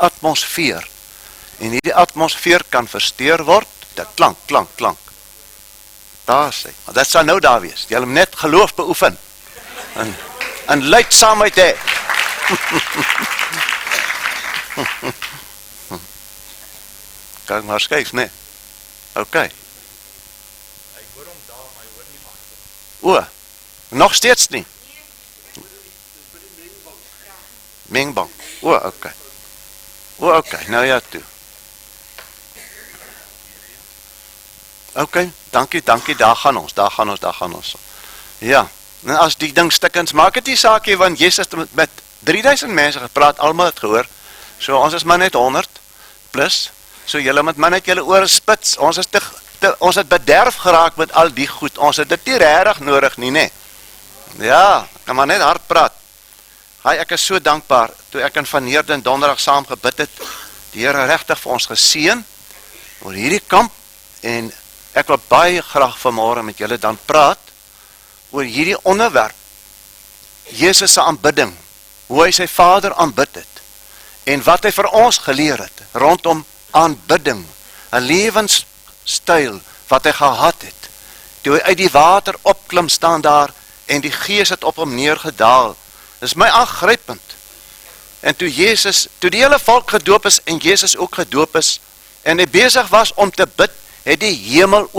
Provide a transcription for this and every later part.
atmosfeer. En hierdie atmosfeer kan versteur word, dit klank. Daar sê, maar dit sal nou daar wees, jy moet net geloof beoefen, en leidsaamheid hê. Kan ek maar skuif, nee? Ok. Ek hoor hom daar, maar hy hoor nie agter. Nog steeds nie? Mengbang. Ok. Ok, nou ja toe. Ok, dankie, daar gaan ons. Ja, en as die ding stikkends, maak het die saakie, want Jezus het met 3000 mense gepraat, almal het gehoor, so ons is maar net 100, plus, so julle moet maar net julle ore spits, ons het bederf geraak met al die goed, ons het dit nie regtig nodig nie, nee. Ja, kan maar net hard praat. Ek is so dankbaar, toe ek en Van Heerden donderdag saam gebid het, die Here regtig vir ons geseën, oor hierdie kamp, en ek wil baie graag vanmôre met julle dan praat, oor hierdie onderwerp, Jezus se aanbidding, hoe hy sy Vader aanbid het, en wat hy vir ons geleer het, rondom aanbidding, 'n lewenstyl, wat hy gehad het, toe hy uit die water opklim staan daar, en die Gees het op hom neergedaal. Dit is my aangrypend. En toe die hele volk gedoop is, en Jezus ook gedoop is, en hy besig was om te bid, het die hemel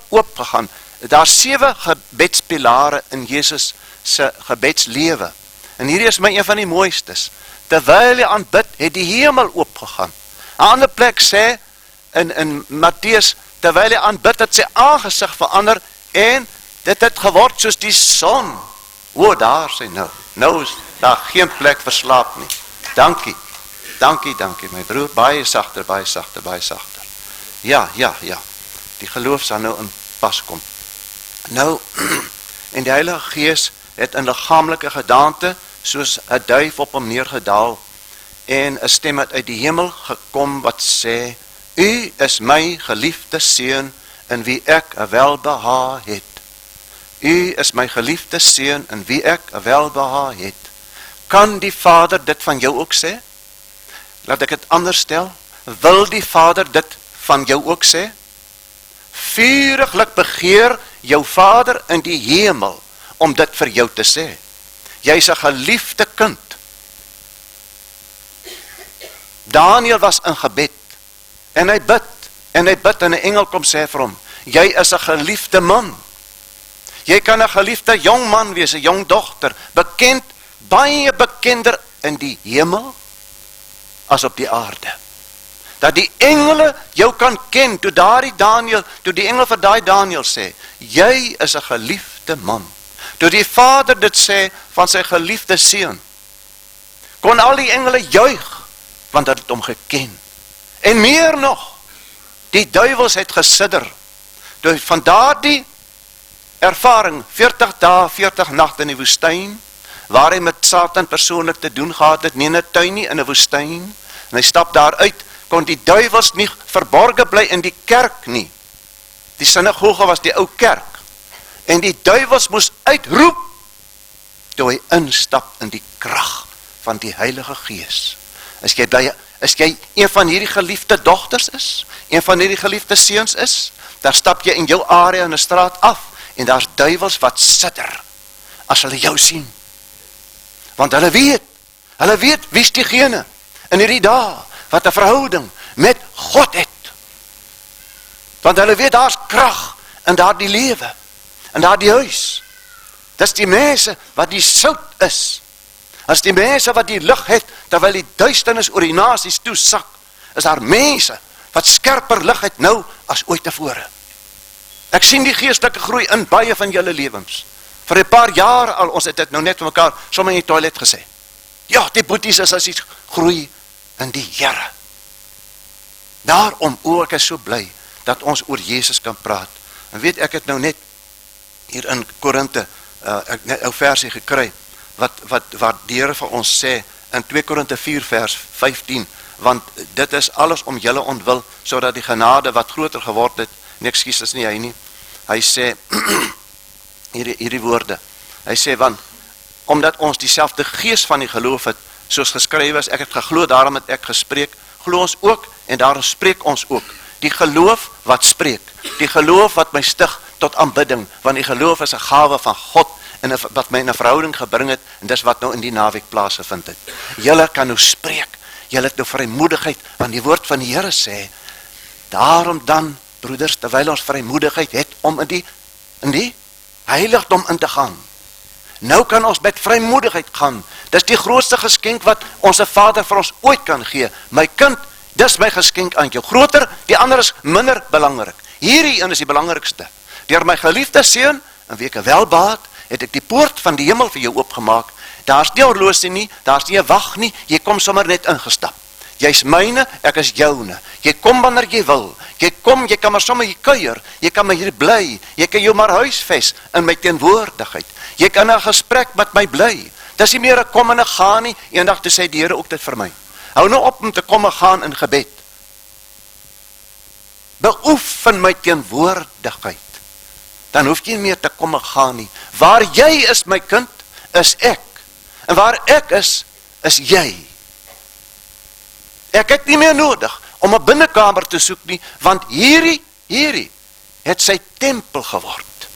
oopgegaan. Daar 7 gebedspilare in Jezus se gebedslewe. En hierdie is my een van die mooistes. Terwyl hy aanbid, het die hemel oopgegaan. 'n ander plek sê, in Matteus, terwyl hy aanbid, het sy aangesig verander, en dit het geword soos die son. Daar sê nou is daar geen plek vir slaap nie. Dankie, my broer, baie sagter. Ja, die geloof sal nou in pas kom. Nou, en die Heilige Gees het in liggaamlike gedaante, soos 'n duif op hom neergedaal, en 'n stem het uit die hemel gekom, wat sê, U is my geliefde seun, in wie ek 'n welbehae het. U is my geliefde seun, in wie ek 'n welbehae het. Kan die Vader dit van jou ook sê? Laat ek dit anders stel. Wil die Vader dit van jou ook sê? Vuriglik begeer jou Vader in die hemel om dit vir jou te sê. Jy is 'n geliefde kind. Daniel was in gebed, en hy bid, en 'n engel kom sê vir hom, jy is 'n geliefde man. Jy kan 'n geliefde jong man wees, 'n jong dogter, bekend, baie bekender in die hemel as op die aarde. Dat die engele jou kan ken, toe die engel vir daai Daniel sê, jy is 'n geliefde man. Toe die Vader dit sê van sy geliefde seun, kon al die engele juig, want dat het hom geken. En meer nog, die duivels het gesidder, van daardie ervaring, 40 dae, 40 nagte in die woestyn, waar hy met Satan persoonlik te doen gehad het, nie in 'n tuin nie, in 'n woestyn, en hy stap daar uit, kon die duivels nie verborge bly in die kerk nie. Die sinagoge was die ou kerk, en die duivels moes uitroep, toe hy instap in die krag van die Heilige Gees. Is jy een van hierdie geliefde dogters is, een van hierdie geliefde seuns is, daar stap jy in jou area in 'n straat af, en daar's duivels wat sidder, as hulle jou sien. Want hulle weet wie's diegene, in hierdie dae, wat 'n verhouding met God het. Want hulle weet daar's krag in daardie lewe, in daardie huis. Dis die mense wat die sout is. As die mense wat die lig het, terwyl die duisternis oor die nasies toesak, is daar mense wat skerper lig het nou as ooit tevore. Ek sien die geestelike groei in baie van julle lewens. Vir 'n paar jaar al, ons het dit nou net vir mekaar sommer in die toilet gesê. Ja, die boeties is as iets groei in die Here. Daarom ook is so bly dat ons oor Jesus kan praat. En weet, ek het nou net hier in Korinte, ek net 'n versie gekry, wat die Here vir ons sê, in 2 Korinte 4 vers 15, want dit is alles om julle ontwil, sodat die genade wat groter geword het, nee, ekskuus, is nie hy nie, hy sê, hierdie woorde, hy sê, want, omdat ons dieselfde gees van die geloof het, soos geskrywe is, ek het geglo, daarom het ek gespreek, glo ons ook, en daarom spreek ons ook. Die geloof wat spreek, die geloof wat my stig tot aanbidding, want die geloof is 'n gawe van God, en wat my in 'n verhouding gebring het, en dis wat nou in die naweek plaasgevind het. Julle kan nou spreek, julle het nou vrymoedigheid, want die woord van die Here sê, daarom dan, broeders, terwyl ons vrymoedigheid het om in die heiligdom in te gaan. Nou kan ons met vrymoedigheid gaan. Dis die grootste geskenk wat ons Vader vir ons ooit kan gee. My kind, dis my geskenk aan jou. Groter, die ander is minder belangrik. Hierdie een is die belangrikste. Deur my geliefde seun, in wie ek welbaat, het ek die poort van die hemel vir jou oopgemaak. Daar's nie horlosie nie, daar's nie 'n wag nie, jy kom sommer net ingestap. Jy's myne, ek is joune. Jy kom wanneer jy wil. Jy kom, jy kan maar sommer hier kuier. Jy kan maar hier bly. Jy kan jou maar huisves in my teenwoordigheid. Jy kan 'n gesprek met my bly. Dis nie meer 'n kom en 'n gaan nie. Eendag toe sê die Here ook dit vir my. Hou nou op om te kom en gaan in gebed. Beoefen my teenwoordigheid. Dan hoef jy nie meer te kom en gaan nie. Waar jy is, my kind, is ek. En waar ek is jy. Ek het nie meer nodig om 'n binnekamer te soek nie, want hierdie het sy tempel geword.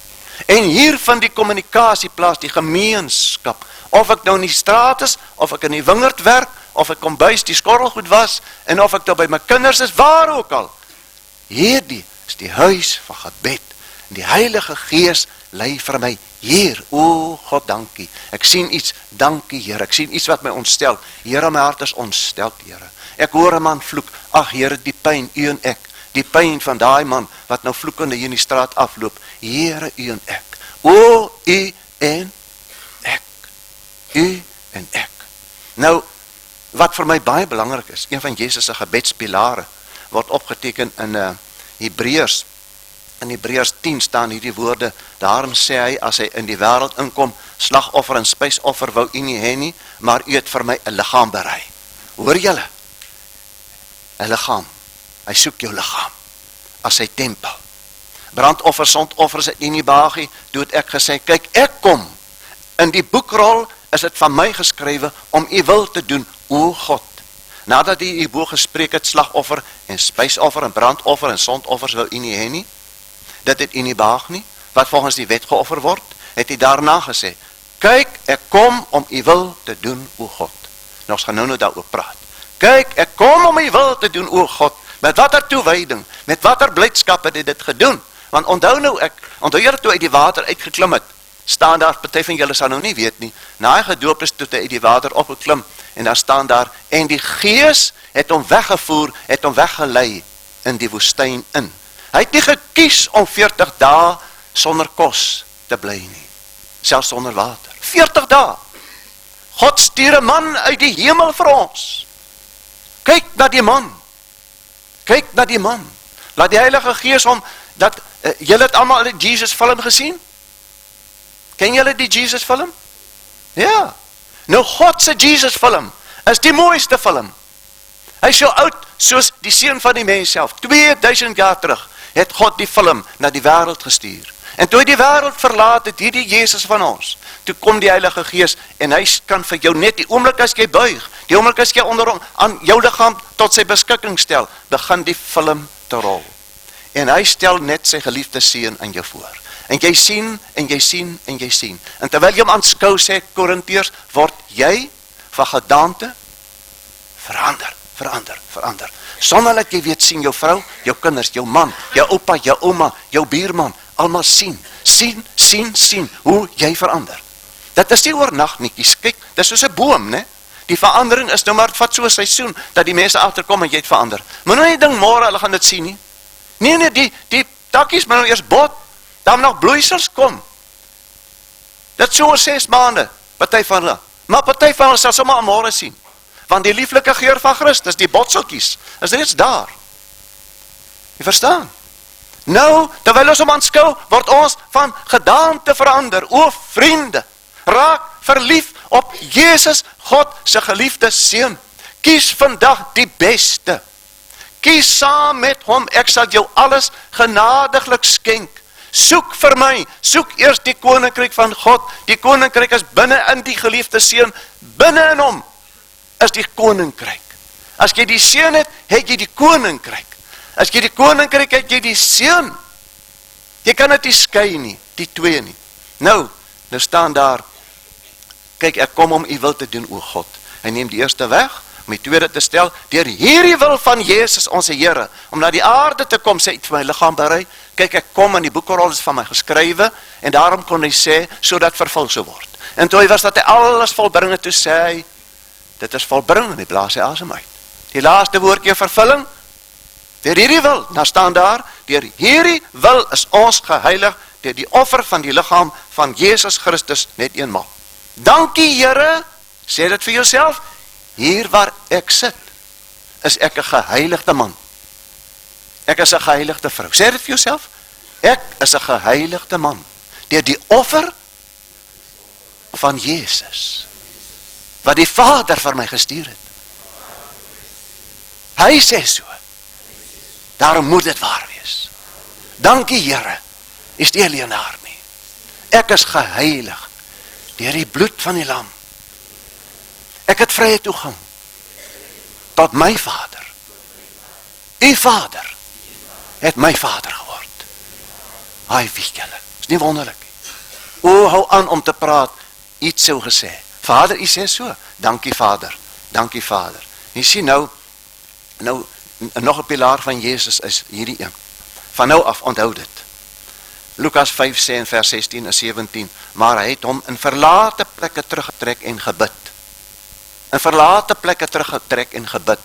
En hier van die kommunikasieplaas, die gemeenskap, of ek nou in die straat is, of ek in die wingerd werk, of ek kom buis die skorrelgoed was, en of ek nou by my kinders is, waar ook al. Hierdie is die huis van gebed, en die Heilige Gees lei vir my hier. O God, dankie. Ek sien iets, dankie Here, ek sien iets wat my ontstel. Here, my hart is ontstel, Here. Ek hoor 'n man vloek, ag Here, die pyn, u en ek, die pyn van daai man, wat nou vloekende hier in die straat afloop, Here, u en ek, o, u en ek, u en ek. Nou, wat vir my baie belangrik is, een van Jesus' gebedspilare, word opgeteken in Hebreërs, in Hebreërs 10 staan hierdie woorde, daarom sê hy, as hy in die wêreld inkom, slagoffer en spysoffer wou u nie hê nie, maar u het vir my 'n liggaam berei. Hoor julle? 'n liggaam. Hy soek jou liggaam as sy tempel. Brandoffers, sondoffers het nie baagie, toe het ek gesê, kyk, ek kom. In die boekrol is dit van my geskrywe om u wil te doen, o God. Nadat hy hierbo gespreek het, slagoffer en spysoffer en brandoffer en sondoffers wil u nie hê nie. Dit het u nie baag nie, wat volgens die wet geoffer word, het hy daarna gesê, kyk, ek kom om u wil te doen, o God. Nou, ons gaan nou daaroor praat. Kyk, ek kom om u wil te doen, o God, met watter toewyding, met watter blydskap het hy dit gedoen, want onthou julle toe uit die water uitgeklim het, staan daar, party van julle sal nou nie weet nie, na hy gedoop is, toe hy uit die water opgeklim, en daar staan daar, en die Gees het hom weggevoer, het hom weggelei in die woestyn in. Hy het nie gekies om 40 dae sonder kos te bly nie, selfs sonder water, 40 dae. God stuur 'n man uit die hemel vir ons. Kyk na die man. Kyk na die man. Laat die Heilige Gees hom, dat, julle het allemaal die Jesus film gesien? Ken julle die Jesus film? Ja. Nou God se Jesus film is die mooiste film. Hy is so oud soos die seun van die mens self. 2000 jaar terug het God die film na die wêreld gestuur. En toe hy die wêreld verlaat het, hierdie Jesus van ons, toe kom die Heilige Gees, en hy kan vir jou net die oomblik as jy buig, die oomblik as jy aan jou liggaam tot sy beskikking stel, begin die film te rol. En hy stel net sy geliefde seun aan jou voor. En jy sien, en jy sien, en jy sien. En terwyl jy hom aanskou, sê Korintiërs, word jy van gedaante verander. Sonder dat jy weet, sien jou vrou, jou kinders, jou man, jou oupa, jou ouma, jou buurman, almal sien, hoe jy verander. Dit is nie oornag nie, kyk, dit is soos 'n boom, né? Die verandering is nou maar, het vat so 'n seisoen, dat die mense agterkom en jy het verander. Maar nou nie ding môre, hulle gaan dit sien nie. Nee, die takkies moet nou eers bot, dan nog bloeisels kom. Dit so 6 maande, party van hulle. Maar party van hulle sal sommer môre sien. Want die lieflike geur van Christus, die botseltjies, is reeds daar. Jy verstaan? Nou, terwyl ons hom aanskou, word ons van gedaante verander. O vriende, raak verlief op Jesus, God se geliefde seun. Kies vandag die beste. Kies saam met hom, ek sal jou alles genadiglik skenk. Soek vir my, soek eers die koninkryk van God. Die koninkryk is binne in die geliefde seun, binne in hom. is die koninkryk. As jy die seun het, het jy die koninkryk. As jy die koninkryk het, jy die seun. Jy kan dit nie skei nie, die twee nie. Nou staan daar, kyk, ek kom om u wil te doen, o God. Hy neem die eerste weg, om die tweede te stel, deur hierdie wil van Jesus, onze Here, om na die aarde te kom, sê, het vir my liggaam berei, kyk, ek kom, en die boekrol is van my geskrywe, en daarom kon hy sê, sodat vervul so word. En toe hy was dat hy alles volbring het, toe sê hy, dit is volbring, en hy blaas hy asem uit. Die laaste woordjie vervulling, deur hierdie wil, nou staan daar, deur hierdie wil is ons geheilig, deur die offer van die liggaam van Jesus Christus net eenmaal. Dankie Here, sê dit vir jouself, hier waar ek sit, is ek 'n geheiligde man. Ek is 'n geheiligde vrou. Sê dit vir jouself, ek is 'n geheiligde man, deur die offer van Jesus, wat die Vader vir my gestuur het. Hy sê so, daarom moet dit waar wees. Dankie Here, is die Lenaar nie. Ek is geheilig, deur die bloed van die lam. Ek het vrye toegang tot my Vader. U Vader het my Vader geword. Ai, wie julle, is nie wonderlik nie. O, hou aan om te praat, iets sou gesê. Vader, u sê so, dankie Vader, dankie Vader. Jy sien nou, nog 'n pilaar van Jesus is hierdie een. Van nou af, onthou dit. Lukas 5 sê in vers 16 en 17, maar hy het hom in verlate plekke teruggetrek en gebid. In verlate plekke teruggetrek en gebid.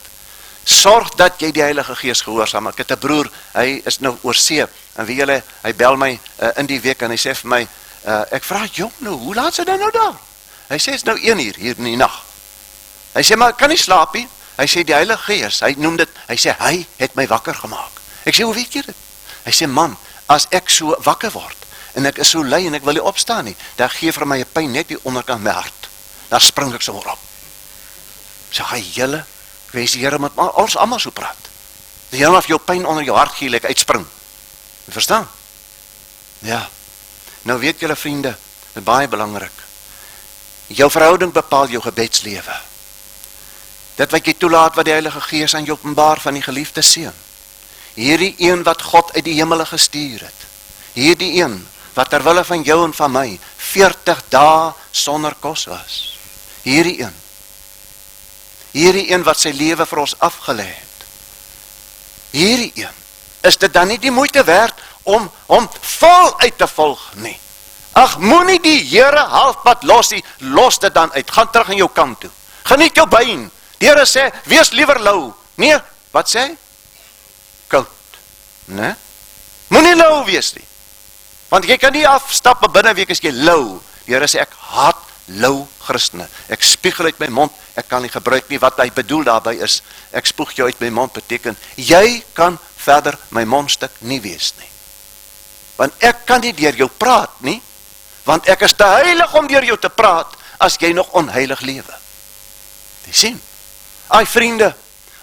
Sorg dat jy die Heilige Gees gehoorsaam. Ek het 'n broer, hy is nou oor see, en wie julle, hy bel my in die week, en hy sê vir my, ek vraag, jong, nou, hoe laat sy dan nou daar? Hy sê, is nou 1 uur hier in die nag. Hy sê, maar ek kan nie slaap nie. Hy sê, die Heilige Gees, hy noem dit, hy sê, hy het my wakker gemaak. Ek sê, hoe weet jy dit? Hy sê, man, as ek so wakker word, en ek is so lui, en ek wil nie opstaan nie, dan gee vir my 'n pyn net die onderkant my hart. Dan spring ek sommer op. Sê, hy julle, ek wees die Here met ons allemaal so praat. Die Here of jou pyn onder jou hart gee, like uitspring. Jy verstaan? Ja. Nou weet julle vriende, dit is baie belangrik. Jou verhouding bepaal jou gebedslewe. Dit wat jy toelaat wat die Heilige Gees aan jou openbaar van die geliefde seun. Hierdie een wat God uit die hemele gestuur het. Hierdie een wat ter wille van jou en van my 40 dae sonder kos was. Hierdie een wat sy lewe vir ons afgelê het. Hierdie een, is dit dan nie die moeite werd om vol uit te volg nie? Ag, moenie die Here halfpad los nie, los dit dan uit, gaan terug aan jou kant toe. Geniet jou byn. Die Here sê, wees liewer lou. Nee, wat sê hy? Koud. Nee? Moenie lou wees nie. Want jy kan nie afstap, maar binne 'n week is jy lou. Die Here sê, ek haat lou Christene. Ek spiegel uit my mond, ek kan nie gebruik nie, wat hy bedoel daarby is, ek spoeg jou uit my mond beteken, jy kan verder my mondstuk nie wees nie. Want ek kan nie deur jou praat nie, want ek is te heilig om deur jou te praat, as jy nog onheilig lewe. Jy sien? Ai vriende,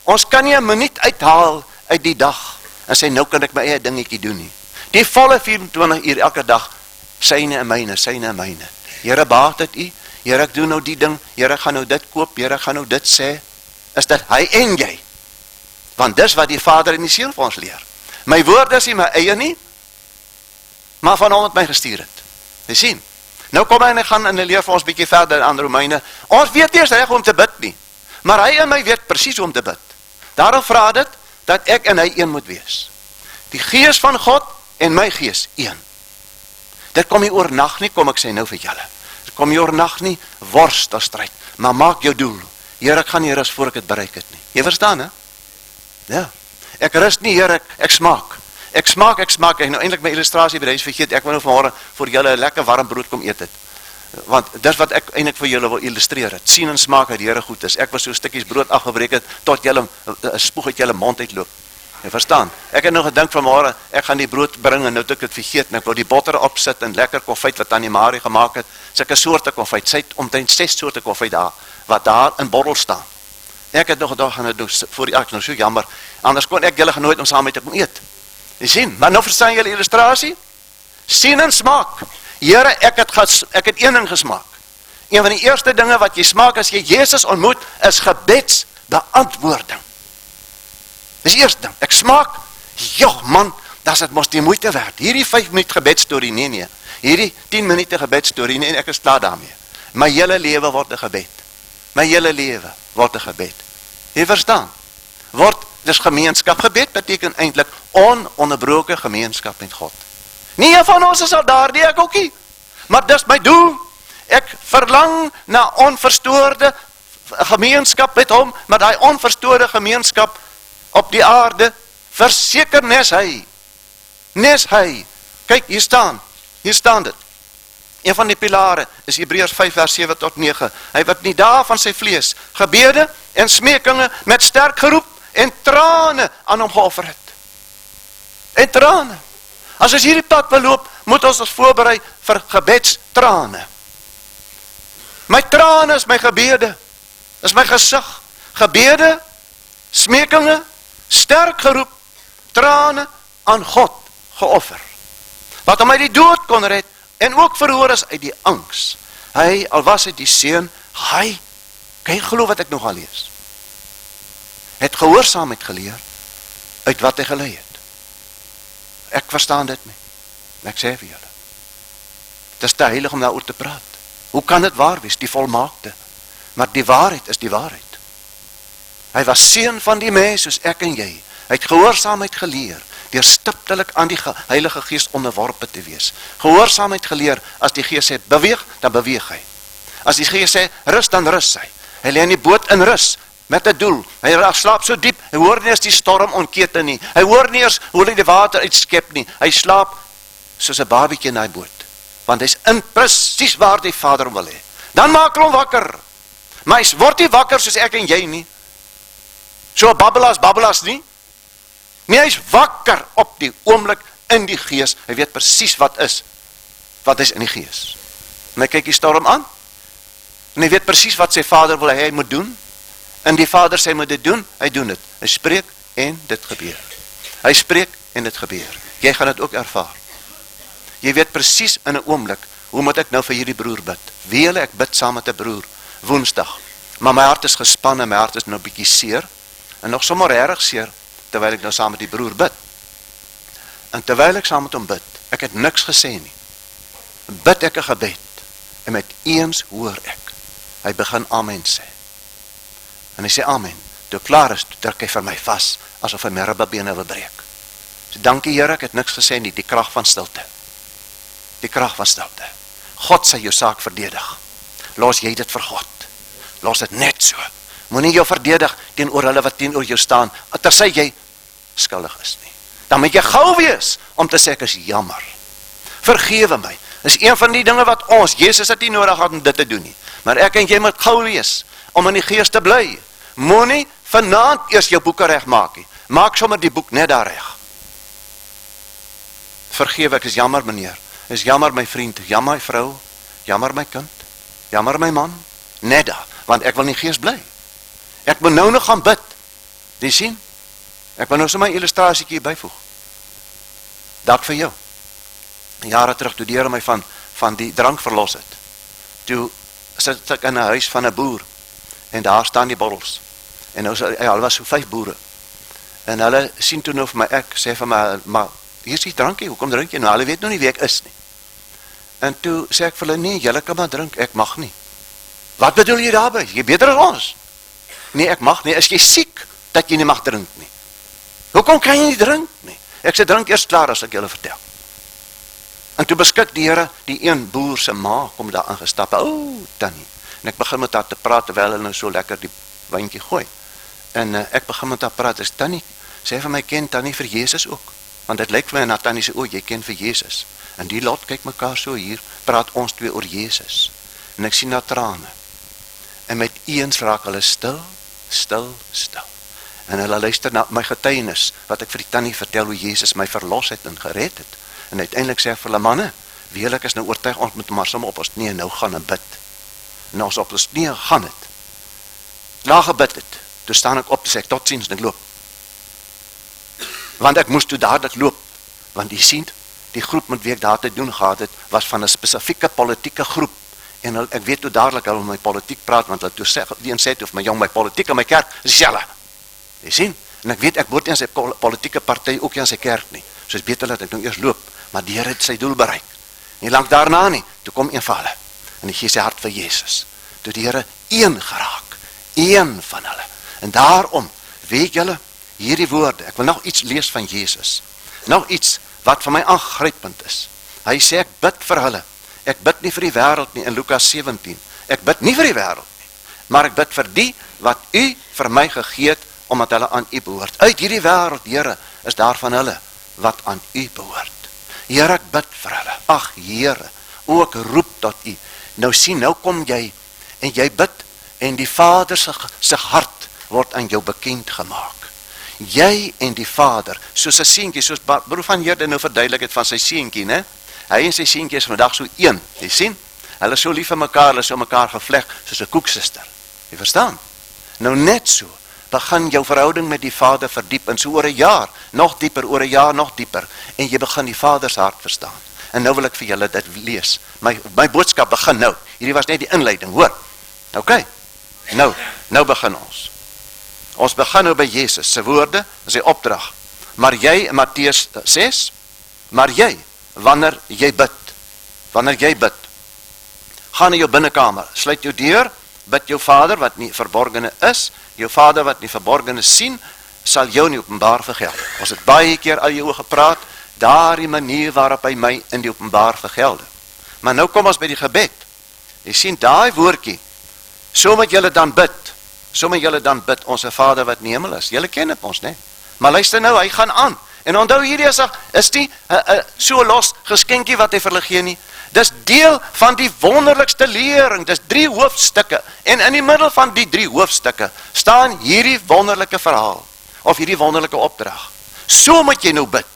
ons kan nie 'n minuut uithaal uit die dag, en sê, nou kan ek my eie dingetjie doen nie. Die volle 24 uur elke dag, syne en myne, syne en myne. Here, baat dit u, Here, ek doen nou die ding, Here, gaan nou dit koop, Here, gaan nou dit sê, is dit hy en jy. Want dis wat die Vader en die Seun vir ons leer. My woorde is nie my eie nie, maar van hom het my gestuur het. Jy sien? Nou kom hy en hy gaan en hy leer vir ons bietjie verder aan Romeine. Ons weet eers reg om te bid nie, maar hy en my weet presies hoe om te bid. Daarom vra dit, dat ek en hy een moet wees. Die Gees van God en my gees, een. Dit kom nie oor nag nie, kom ek sê nou vir julle. Dit kom nie oor nag nie, worstel stryd, maar maak jou doel. Here, ek gaan nie rus voor ek het bereik het nie. Jy verstaan, hè? Ja. Ek rus nie, Here, ek smaak. Ek smaak, en nou eintlik my illustrasie by die huis vergeet, ek wil nou vanmôre vir julle 'n lekker warm brood kom eet het. Want dis wat ek eintlik vir julle wil illustreer het. Sien en smaak dat die Here goed is. Ek was so stukkies brood afgebreek het, tot julle spoeg uit julle mond uitloop. Jy verstaan? Ek het nou gedink vanmôre, ek gaan die brood bring en nou het ek dit vergeet, en ek wil die botter opsit en lekker konfyt wat Tannie Marie gemaak het, sulke soorte konfyt, sy het omtrent 6 soorte konfyt daar, wat daar in bottel staan. Ek het nog gedag gaan dit doen, voor die nou so jammer, anders kon ek julle genooi om saam met te kom eet. Jy sien, maar nou verstaan julle illustrasie? Sien en smaak. Here, ek het een ding gesmaak. Een van die eerste dinge wat jy smaak as jy Jesus ontmoet, is gebedsbeantwoording. Dis die eerste ding. Ek smaak, joh man, dat het mos die moeite werd. Hierdie 5 minuut gebedstorie, nee. Hierdie 10 minute gebedstorie, nee, ek is klaar daarmee. My hele lewe word 'n gebed. My hele lewe word 'n gebed. Jy verstaan? Dis gemeenskap. Gebed beteken eintlik ononderbroke gemeenskap met God. Nie een van ons is al daar nie, ek ook nie. Maar dis my doel. Ek verlang na onverstoorde gemeenskap met hom, maar daai onverstoorde gemeenskap op die aarde, verseker nes hy. Kyk, hier staan dit. Een van die pilare is Hebreërs 5 vers 7 tot 9. Hy wat nie daar van sy vlees, gebede en smekinge met sterk geroep en trane aan hom geoffer het. En trane. As ons hierdie pad beloop, moet ons voorberei vir gebedstrane. My trane is my gebede, is my gesig. Gebede, smekinge, sterk geroep, trane aan God geoffer. Wat hom uit die dood kon red, en ook verhoor is uit die angs. Hy, al was hy die seun, kan jy glo wat ek nog al lees? Het gehoorsaamheid geleer, uit wat hy gelei het. Ek verstaan dit nie. Ek sê vir julle, het is te heilig om daaroor te praat. Hoe kan dit waar wees, die volmaakte? Maar die waarheid is die waarheid. Hy was seun van die mens, soos ek en jy. Hy het gehoorsaamheid geleer, deur stiptelik aan die Heilige Gees onderworpe te wees. Gehoorsaamheid geleer, as die Gees sê, beweeg, dan beweeg hy. As die Gees sê, rus, dan rus hy. Hy lê in die boot in rus, met 'n doel. Hy slaap so diep, hy hoor nie eens die storm ontketen nie. Hy hoor nie eens hoe hy die water uitskep nie. Hy slaap soos 'n babietjie in daai boot. Want hy's in presies waar die Vader hom wil hê. Dan maak hy hom wakker. Maar hy word nie wakker soos ek en jy nie. So babbelas nie. Nee, hy is wakker op die oomblik in die Gees. Hy weet presies wat is in die Gees. En hy kyk die storm aan. En hy weet presies wat sy Vader wil hy moet doen. En die Vader sê moet dit doen, hy doen dit. Hy spreek en dit gebeur. Hy spreek en dit gebeur. Jy gaan dit ook ervaar. Jy weet presies in 'n oomblik, hoe moet ek nou vir hierdie broer bid? Wele, ek bid saam met 'n broer, Woensdag. Maar my hart is gespanne, my hart is nou bietjie seer. En nog sommer erg seer, terwyl ek nou saam met die broer bid. En terwyl ek saam met hom bid, ek het niks gesê nie. Bid ek 'n gebed, en met eens hoor ek, hy begin amen sê. En hy sê amen, toe klaar is, toe druk hy vir my vas, asof hy my ribbebene wil breek. So, dankie Here, ek het niks gesê nie, die krag van stilte. Die krag van stilte. God sê jou saak verdedig. Los jy dit vir God. Los dit net so. Moenie jou verdedig teenoor hulle wat teenoor jou staan, tersy jy skuldig is nie. Dan moet jy gou wees om te sê ek is jammer. Vergewe my. Is een van die dinge wat Jesus het nie nodig gehad om dit te doen nie. Maar ek en jy moet gou wees om in die Gees te bly. Moenie vanaand eers jou boeke reg maak nie. Maak sommer die boek net daar reg. Vergewe, ek is jammer meneer. Is jammer my vriend, jammer my vrou, jammer my kind, jammer my man. Net daar, want ek wil in die Gees bly. Ek moet nou nog gaan bid. Die sien? Ek wil nou so my illustrasiekie byvoeg. Dank vir jou. Jare terug, toe die Here my van die drank verlos het. Toe sit ek in 'n huis van 'n boer. En daar staan die bottels. En nou hulle was so 5 boere. En hulle sien toe nou vir my, ek sê vir my, maar hier is die drankie, hoekom drink jy nou? Hulle weet nou nie wie ek is nie. En toe sê ek vir hulle, nee, julle kan maar drink, ek mag nie. Wat bedoel jy daarby? Jy beter as ons. Nee, ek mag nie, is jy siek, dat jy nie mag drink nie. Hoekom kan jy nie drink nie? Ek sê, drink eers klaar as ek julle vertel. En toe beskik die Here, die een boer se ma, kom daar aangestap, Tannie. En ek begin met haar te praat, terwyl hulle nou so lekker die wijntjie gooi. En ek begin met haar praat, is Tannie, sê vir my, ken Tannie vir Jesus ook? Want dit lyk vir my na Tannie sê, jy ken vir Jesus. En die lot kyk mekaar so hier, praat ons twee oor Jesus. En ek sien daar trane. En met eens raak hulle stil. En hulle luister na my getuienis, wat ek vir die Tannie vertel, hoe Jesus my verlos het en gered het. En uiteindelik sê ek vir hulle, manne, weerlik is nou oortuig, ons moet maar sommer op ons knieë nou gaan en bid. En ons op ons knieë gaan het. Na gebid het, toe staan ek op, sê ek tot ziens en ek loop. Want ek moes toe dadelik loop, want jy sien, die groep met wie ek daar te doen gehad het, was van 'n spesifieke politieke groep, En ek weet hoe dadelik hulle my politiek praat, want hulle toe sê, die een sê toe, my jong, my politiek en my kerk is dieselfde. Jy sien? En ek weet, ek word nie aan sy politieke party ook nie aan sy kerk nie. So is beter dat ek nou eers loop, maar die Here het sy doel bereik. Nie lang daarna nie, toe kom een van hulle, en die gee sy hart vir Jesus. Toe die Here een geraak, een van hulle. En daarom, weet julle, hierdie woorde, ek wil nog iets lees van Jesus, nog iets wat vir my aangrypend is. Hy sê, ek bid vir hulle, ek bid nie vir die wêreld nie, in Lukas 17, ek bid nie vir die wêreld nie, maar ek bid vir die, wat u vir my gegee het, omdat hulle aan u behoort. Uit hierdie wêreld, Here, is daar van hulle, wat aan u behoort. Here, ek bid vir hulle, ag Here, ook roep tot u. Nou sien, nou kom jy, en jy bid, en die Vader se hart word aan jou bekend gemaak. Jy en die Vader, soos 'n seentjie, soos broer van Heerde nou verduidelik het van sy seentjie, né? Hy en sy seentjie is vandag so een, jy sien? Hulle is so lief vir mekaar, hulle is so mekaar gevleg, soos 'n koeksuster. Jy verstaan? Nou net so, begin jou verhouding met die Vader verdiep, en so oor 'n jaar, nog dieper, oor 'n jaar nog dieper, en jy begin die Vader se hart verstaan. En nou wil ek vir julle dit lees. My boodskap begin nou. Hierdie was net die inleiding, hoor. OK. Nou begin ons. Ons begin nou by Jesus se woorde, sy opdrag. Maar jy, Matteus 6, maar jy, wanneer jy bid, gaan na jou binnekamer, sluit jou deur, bid jou Vader wat nie verborgene is, jou Vader wat nie verborgene sien, sal jou nie openbaar vergeld. Ons het baie keer al jou gepraat, daardie manier waarop hy my in die openbaar vergelde. Maar nou kom ons by die gebed. Jy sien, daai woordjie, so moet julle dan bid, onse Vader wat in die hemel is. Julle ken dit ons, né? Maar luister nou, hy gaan aan. En onthou hierdie is die so los geskenkie wat hy vir hulle gee nie. Dis deel van die wonderlikste lering, dis 3 hoofstukke. En in die middel van die 3 hoofstukke staan hierdie wonderlike verhaal, of hierdie wonderlike opdrag. So moet jy nou bid.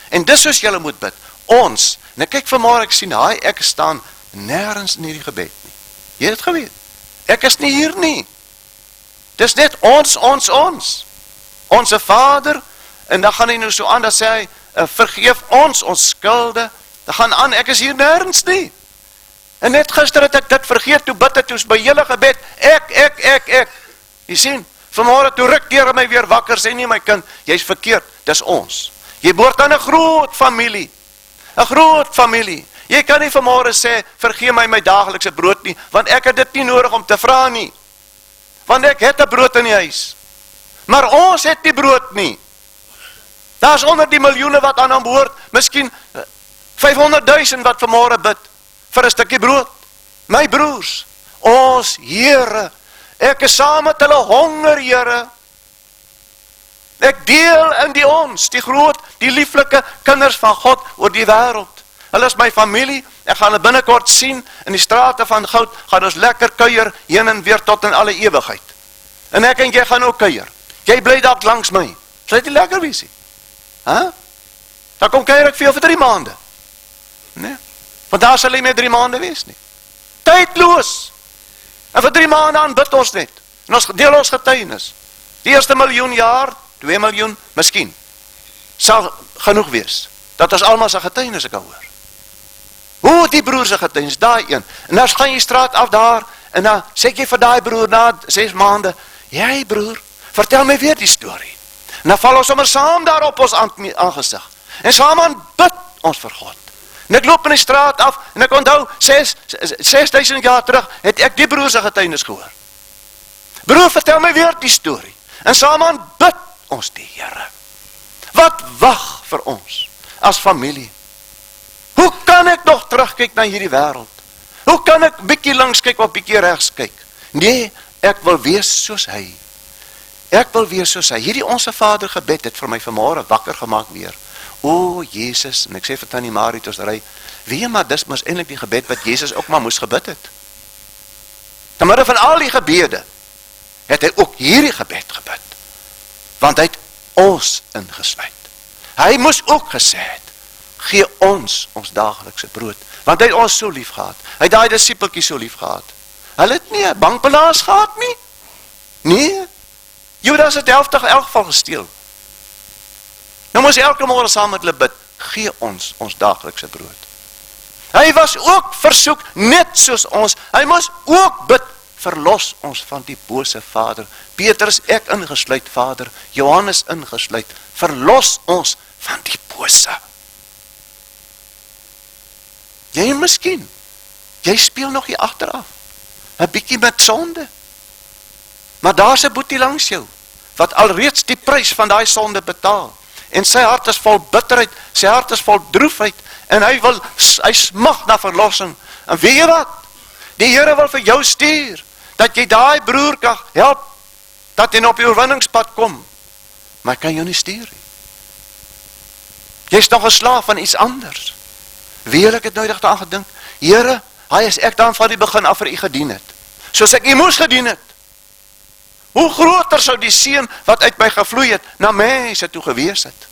En dis soos julle moet bid. Ons, nou kyk vanmôre, ek sien, ek staan nêrens in hierdie gebed nie. Jy het dit geweet. Ek is nie hier nie. Dis net ons. Onse Vader, en dan gaan hy nou so aan, dat sê hy, vergeef ons skulde, dan gaan aan, ek is hier nêrens nie. En net gister het ek dit vergeet, toe bid het, toe is by julle gebed, ek. Jy sien, vanmôre toe ruk deur my weer wakker, sê nie my kind, jy's verkeerd, dis ons. Jy behoort aan 'n groot familie. Jy kan nie vanmôre sê, vergeef my daaglikse brood nie, want ek het dit nie nodig om te vra nie. Want ek het 'n brood in die huis. Maar ons het die brood nie. Daar's onder die miljoene wat aan hom behoort, miskien 500.000 wat vanmôre bid vir 'n stukkie brood. My broers, ons Here, ek is saam met hulle honger, Here. Ek deel in die groot, die lieflike kinders van God oor die wêreld. Hulle is my familie, ek gaan hulle binnekort sien, in die strate van Goud, gaan ons lekker kuier, heen en weer tot in alle ewigheid. En ek en jy gaan ook kuier. Jy bly dalk langs my, sal dit lekker wees nie? Dan kom kuier ek vir jou vir 3 maande. Nee, want daar sal jy met 3 maande wees nie. Tydloos. En vir 3 maande aan bid ons net. En ons deel ons getuienis. Die eerste 1 miljoen jaar, 2 miljoen, miskien, sal genoeg wees, dat ons almal se getuienis kan hoor. Hoe die broer se getuienis, daai een. En dan gaan jy straat af daar, en dan sê jy vir daai broer na 6 maande, jy broer, vertel my weer die storie. En dan val ons sommer saam daar op ons aangesig. En saam aan bid ons vir God. En ek loop in die straat af, en ek onthou, 6000 jaar terug, het ek die broer se getuienis gehoor. Broer, vertel my weer die storie. En saam aan bid ons die Here. Wat wag vir ons, as familie? Hoe kan ek nog terugkyk na hierdie wêreld? Hoe kan ek bietjie links kyk of bietjie regs kyk? Nee, ek wil wees soos hy. Hierdie onse Vader gebed het vir my vanmôre wakker gemaak weer. O Jesus, en ek sê vir Tannie Marie, toe ons ry, weet maar, dis mos eintlik die gebed wat Jesus ook maar moes gebid het. Te midde van al die gebede, het hy ook hierdie gebed gebid. Want hy het ons ingesluit. Hy moes ook gesê het, gee ons daaglikse brood. Want hy het ons so lief gehad. Hy het daai disipeltjie so lief gehad. Hulle het nie 'n bankbalans gehad nie. Nee. Judas het helftig in elk geval gesteel. Nou moes elke môre saam met hulle bid, gee ons daaglikse brood. Hy was ook versoek, net soos ons. Hy moes ook bid, verlos ons van die bose Vader. Petrus, ek ingesluit, Vader, Johannes ingesluit, verlos ons van die bose. Jy miskien, jy speel nog hier agteraf, 'n bietjie met sonde. Maar daar's 'n boetie langs jou, wat alreeds die prys van daai sonde betaal. En sy hart is vol bitterheid, sy hart is vol droefheid, en hy smag na verlossing. En weet jy wat? Die Here wil vir jou stuur, dat jy daai broer kan help, dat hy op die oorwinningspad kom. Maar hy kan jou nie stuur nie. Jy is nog 'n slaaf van iets anders. Wie ek het nou daaraan gedink, Here, hy is ek dan van die begin af vir u gedien het, soos ek u moes gedien het. Hoe groter sou die seën wat uit my gevloei het, na mense toe gewees het.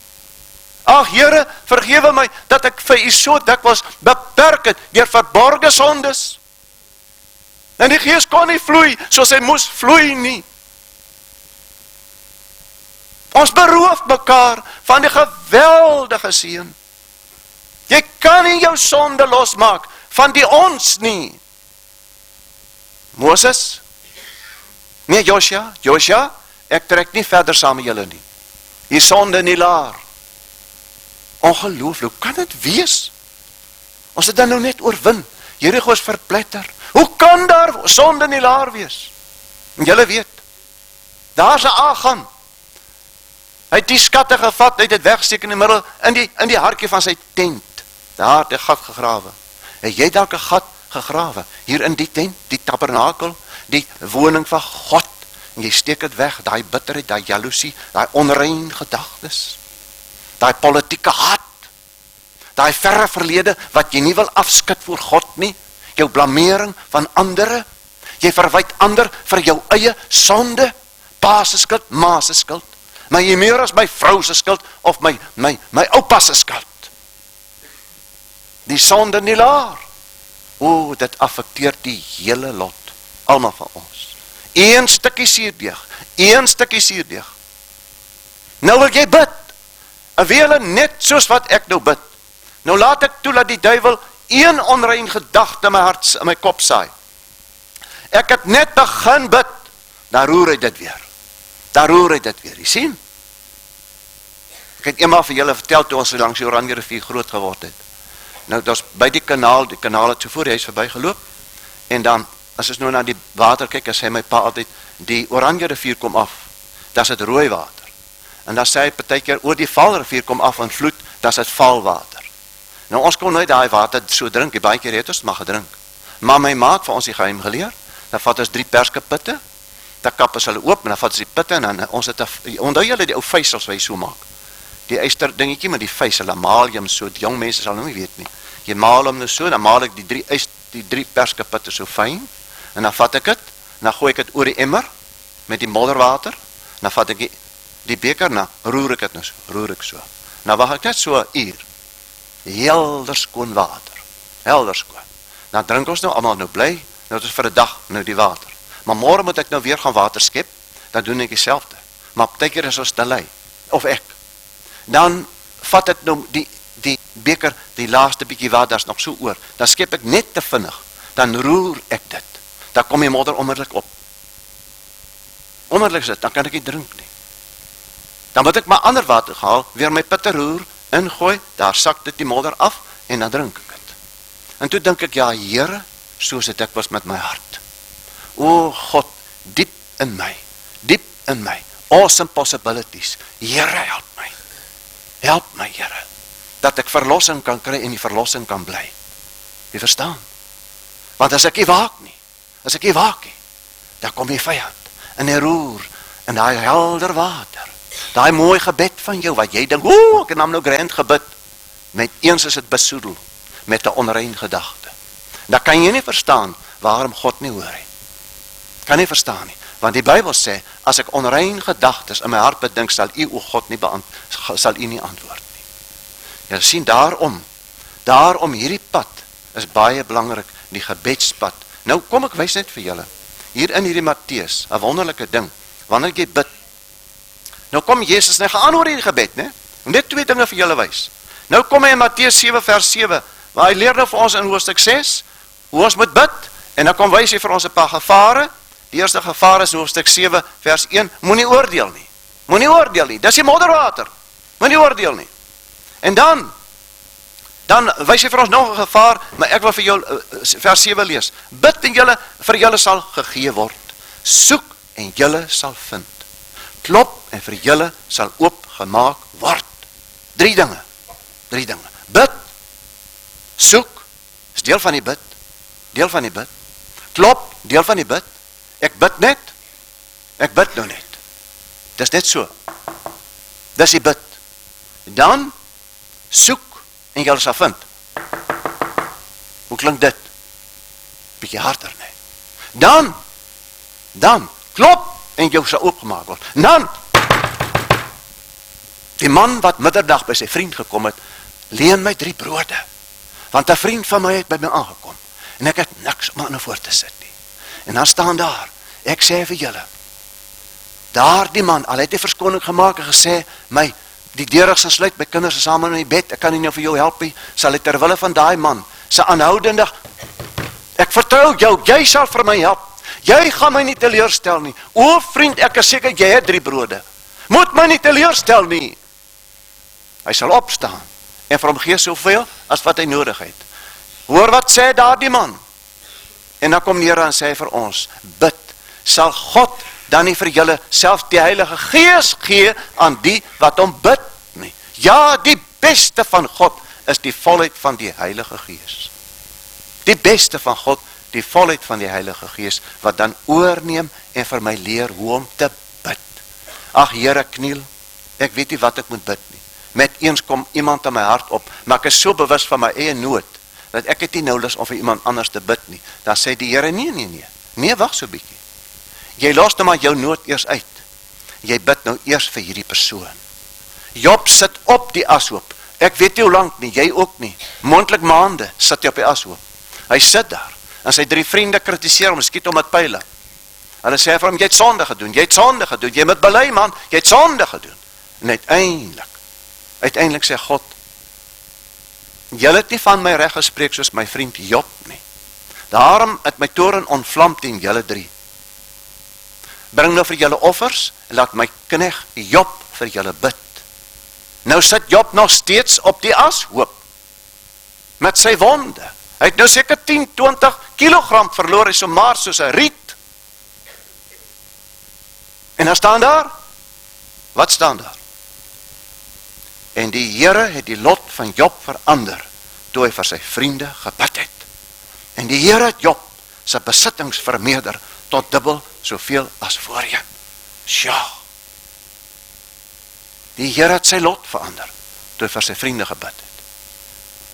Ag Here, vergewe my, dat ek vir u so dikwels beperk het, deur verborge sondes. En die Gees kon nie vloei, soos hy moes vloei nie. Ons beroof mekaar van die geweldige seën. Jy kan nie jou sonde losmaak van die ons nie. Moses? Nee, Joshua, ek trek nie verder saam met julle nie. Hier sonde in die laar. Ongelooflik, hoe kan dit wees? Ons het dan nou net oorwin. Jerigo is verpletter. Hoe kan daar sonde in die laar wees? En julle weet, daar's 'n Agan. Hy het die skatte gevat, hy het dit wegsteek in die middel, in die hartjie van sy tent. Daar het 'n gat gegrawe. Het jy dalk 'n gat gegrawe? Hier in die tent, die tabernakel, die woning van God. En jy steek dit weg, daai bitterheid, daai jaloesie, daai onrein gedagtes, daai politieke haat, daai verre verlede, wat jy nie wil afskud voor God nie, jou blamering van andere, jy verwyd ander vir jou eie sonde, pa se skuld, ma se skuld, maar jy meer as my vrou se skuld, of my oupa se skuld. Die sonde in die laar, dit affekteer die hele lot, almal van ons. Een stukkie suurdeeg. Nou wil jy bid, en wil net soos wat ek nou bid. Nou laat ek toe dat die duiwel een onrein gedagte in my hart, in my kop saai. Ek het net begin bid, dan roer hy dit weer. Jy sien? Ek het eenmaal vir julle vertel, toe ons langs die Oranje rivier groot geword het. Nou, dat is by die kanaal het so voor die huis verby geloop, en dan, as ons nou na die water kyk, as hy my pa altyd, die Oranje rivier kom af, dat is het rooi water. En dan sê hy partykeer, oor die Valrivier kom af in vloed, dat is het valwater. Nou, ons kon nooit daai water so drink, die baie keer het ons maar gedrink. Maar my ma het vir ons die geheim geleer, dan vat ons 3 perske dan kap ons hulle oop, en dan vat ons die pitte, en dan ons het, onthou julle die ou vysels wat jy so maak, die eister dingetjie met die vysel, dan maal jy hom so, die jong mense sal nou nie weet nie, jy maal hom nou so, dan maal ek die 3 perske pitte so fyn, en dan vat ek het, en dan gooi ek het oor die emmer, met die modderwater, en dan vat ek die beker, dan roer ek het nou so, dan wacht ek net so 'n uur, helder skoon water, dan drink ons nou allemaal nou bly, nou het ons vir 'n dag nou die water, maar môre moet ek nou weer gaan water skep, dan doen ek dieselfde, maar op tyd keer is ons te lui, of ek, dan vat ek nou die beker, die laaste bietjie water, is nog so oor, dan skep ek net te vinnig, dan roer ek dit, dan kom die modder onmiddellik op, onmiddellik is dit, dan kan ek nie drink nie, dan moet ek my ander water gehaal, weer my pitte roer, ingooi, daar sak dit die modder af, en dan drink ek het, en toe dink ek, ja Here, soos het ek was met my hart, o God, diep in my, awesome possibilities, Here help my Here, dat ek verlossing kan kry, en die verlossing kan bly, jy verstaan, want as ek nie waak nie, dan kom die vyand, en hy roer, en daai helder water, daai mooi gebed van jou, wat jy dink, ek het nou grand gebid, met eens is het besoedel, met 'n onrein gedagte, dan kan jy nie verstaan, waarom God nie hoor nie, kan nie verstaan nie, want die Bybel sê, as ek onrein gedagtes in my hart bedink, sal u, o God, sal u nie antwoord nie, jy sien, daarom hierdie pad, is baie belangrik, die gebedspad, nou kom ek wys net vir julle, hier in hierdie Matteus, 'n wonderlike ding, wanneer jy bid, nou kom Jesus, en hy geantwoord hierdie gebed, ne? En dit 2 dinge vir julle wys, nou kom hy in Matteus 7 vers 7, waar hy leer nou vir ons in hoofstuk 6, hoe ons moet bid, en dan kom wys hy vir ons 'n paar gevare. Die eerste gevaar is in hoofstuk 7, vers 1, moenie oordeel nie. Moenie oordeel nie, dis die modderwater. Moenie oordeel nie. En dan wys hy vir ons nog 'n gevaar, maar ek wil vir jou vers 7 lees. Bid en vir julle sal gegee word. Soek en julle sal vind. Klop en vir julle sal oopgemaak word. 3 dinge. Bid, soek, is deel van die bid. Klop, deel van die bid. Ek bid nou net. Dis net so. Dis die bid. Dan, soek en julle sal vind. Hoe klink dit? Bietjie harder, nee. Dan, klop en jou sal oopgemaak word. Dan, die man wat midderdag by sy vriend gekom het, leen my 3 brode, want 'n vriend van my het by my aangekom, en ek het niks om aan voor te sit nie. En dan staan daar, ek sê vir julle, daar die man, al het hy verskoning gemaak en gesê, die deur is gesluit, my kinders is saam in die bed, ek kan nie nou vir jou help nie, sal hy terwille van daai man, sy aanhoudende, ek vertrou jou, jy sal vir my help, jy gaan my nie teleurstel nie, o vriend, ek is seker, jy het 3 brode, moet my nie teleurstel nie, hy sal opstaan, en vir hom gee soveel, as wat hy nodig het, hoor wat sê daar die man, en dan kom neer en sê vir ons, bid, sal God dan nie vir julle self die Heilige Gees gee aan die wat hom bid nie. Ja, die beste van God is die volheid van die Heilige Gees. Die beste van God, die volheid van die Heilige Gees, wat dan oorneem en vir my leer hoe om te bid. Ag Here, kniel, ek weet nie wat ek moet bid nie. Met eens kom iemand in my hart op, maar ek is so bewus van my eie nood, dat ek het nie nou lus om vir iemand anders te bid nie. Dan sê die Here, nee, wag so bietjie. Jy los nou maar jou nood eers uit. Jy bid nou eers vir hierdie persoon. Job sit op die ashoop. Ek weet nie hoe lank nie, jy ook nie. Moontlik maande sit hy op die ashoop. Hy sit daar, en sy 3 vriende kritiseer hom, skiet hom met pyle. Hulle sê vir hom, jy het sonde gedoen, jy moet bely man, jy het sonde gedoen. En uiteindelik sê God, julle het nie van my reg gespreek soos my vriend Job nie. Daarom het my toren ontvlam teen julle 3. Bring nou vir julle offers, en laat my knegt Job vir julle bid. Nou sit Job nog steeds op die ashoop, met sy wonde. Hy het nou seker 10-20 kilogram verloor, hy so maar soos 'n riet. En dan staan daar, wat staan daar? En die Here het die lot van Job verander, toe hy vir sy vriende gebid het. En die Here het Job sy besittings vermeerder, tot dubbel soveel as voorheen. Sja. Die Here het sy lot verander, toe hy vir sy vriende gebid het.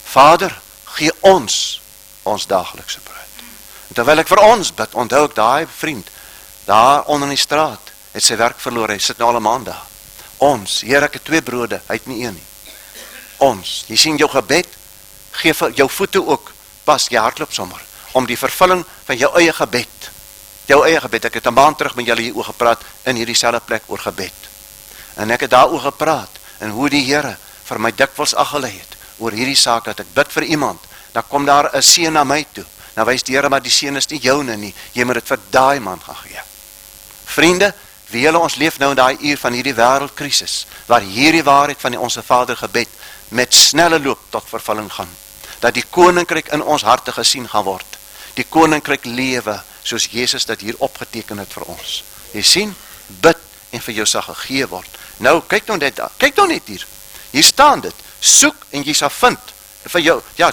Vader, gee ons daaglikse brood. En terwyl ek vir ons bid, onthou ek daai vriend, daar onder in die straat, het sy werk verloor, hy sit nou al 'n maand daar. Ons, Here, ek het 2 brode, hy het nie 1 nie. Ons, jy sien jou gebed, gee vir jou voete ook, pas, jy hardloop sommer, om die vervulling van jou eie gebed, ek het 'n maand terug met julle hier oor gepraat, in hierdie selfde plek oor gebed, en ek het daar oor gepraat, en hoe die Here vir my dikwels aggelei het, oor hierdie saak, dat ek bid vir iemand, dan kom daar 'n seun na my toe, dan wys die Here, maar die seun is nie joune nie, jy moet dit vir daai man gaan gee. Vriende, wie julle ons leef nou in daai uur van hierdie wêreldkrisis, waar hierdie waarheid van die Onse Vader gebed, met snelle loop tot vervulling gaan, dat die koninkryk in ons harte gesien gaan word, die koninkryk lewe, soos Jesus dit hier opgeteken het vir ons. Jy sien, bid en vir jou sal gegee word. Nou, kyk nou net hier staan dit, soek en jy sal vind, vir jou, ja,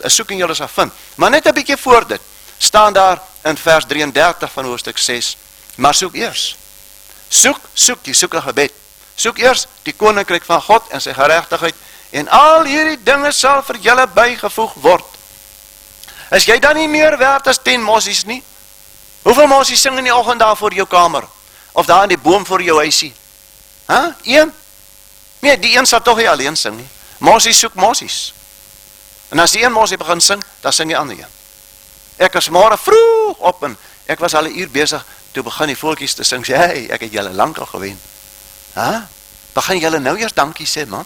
soek en jy sal vind, maar net 'n bietjie voor dit, staan daar in vers 33 van hoofstuk 6, maar soek eers, jy soek 'n gebed, soek eers die koninkryk van God en sy geregtigheid, en al hierdie dinge sal vir julle bygevoeg word. Is jy dan nie meer werd as 10 mossies nie? Hoeveel mossies sing in die oggend daar voor jou kamer? Of daar in die boom voor jou huisie? 1? Nee, die een sal toch nie alleen sing nie. Mossies soek mossies. En as die een mossie begin sing, dan sing die ander een. Ek is môre vroeg op en ek was al 'n uur besig, toe begin die voeltjies te sing, sê, hey, ek het julle lank al gewen. Begin julle nou eers dankie sê, man?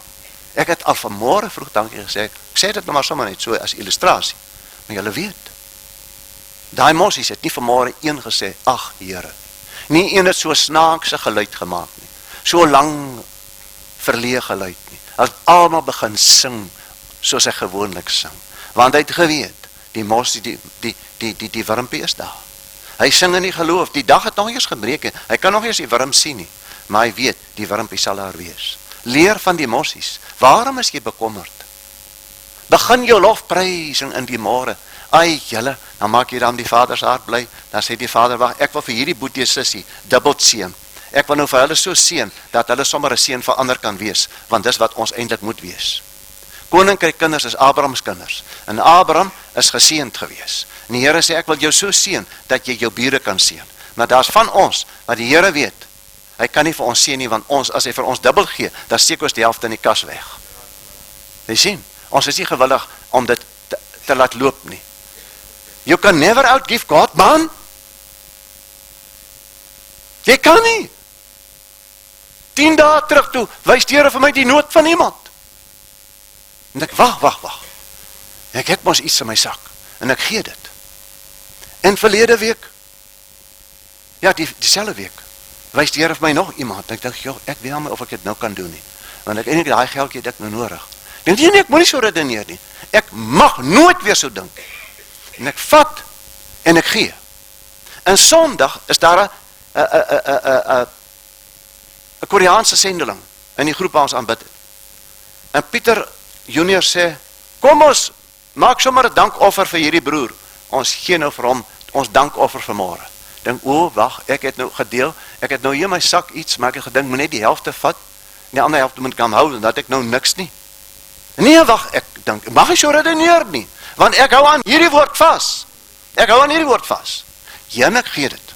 Ek het al vanmôre vroeg dankie gesê, ek sê dit nou maar sommer net so as illustrasie, maar julle weet, daai mossies het nie vanmôre een gesê, ag Here, nie een het so snaakse geluid gemaak nie, so lang verleë geluid nie, as almal begin sing, soos hy gewoonlik sing, want hy het geweet, die mossie, die wurmpie is daar, hy sing in die geloof, die dag het nog eers gebreek, hy kan nog eers die wurm sien nie, maar hy weet, die wurmpie sal daar wees, leer van die mossies, waarom is jy bekommerd? Begin jou lofprysing in die môre, ai julle, dan maak jy dan die vader se hart bly, dan sê die vader, wag, ek wil vir hierdie boetie sussie, dubbel seën, ek wil nou vir hulle so seën, dat hulle sommer 'n seën vir ander kan wees, want dis wat ons eintlik moet wees. Koninkryk kinders is Abrahams kinders, en Abraham is geseënd gewees, en die Here sê, ek wil jou so seën, dat jy jou bure kan seën, maar daar's van ons, wat die Here weet, hy kan nie vir ons seën nie, want ons, as hy vir ons dubbel gee, dan steek ons die helfte in die kas weg. Jy sien, ons is nie gewillig om dit te laat loop nie. You can never outgive God, man. Jy kan nie. 10 dae terug toe, wys die Here vir my die nood van iemand. En ek, wag. Ek het mos iets in my sak, en ek gee dit. En verlede week, ja, dieselfde week, wys die Here vir my nog iemand, en ek dink, joh, ek weet my of ek dit nou kan doen nie, want ek eintlik daai geldjie het ek nou nodig. Dink jy nie, ek moet nie so redeneer nie, ek mag nooit weer so dink, en ek vat, en ek gee. En Sondag is daar 'n Koreaanse sendeling, in die groep waar ons aanbid het, en Pieter Junior sê, kom ons, maak sommer 'n dankoffer vir hierdie broer, ons gee nou vir hom, ons dankoffer vanmôre. Dink, wag, ek het nou gedeel, ek het nou hier in my sak iets, maar ek het gedink, moet net die helfte vat, en die ander helfte moet kan hou, en dat ek nou niks nie. Nee, wag, ek dink, mag ek so redeneer nie, want ek hou aan hierdie woord vas. Ja, en ek gee dit.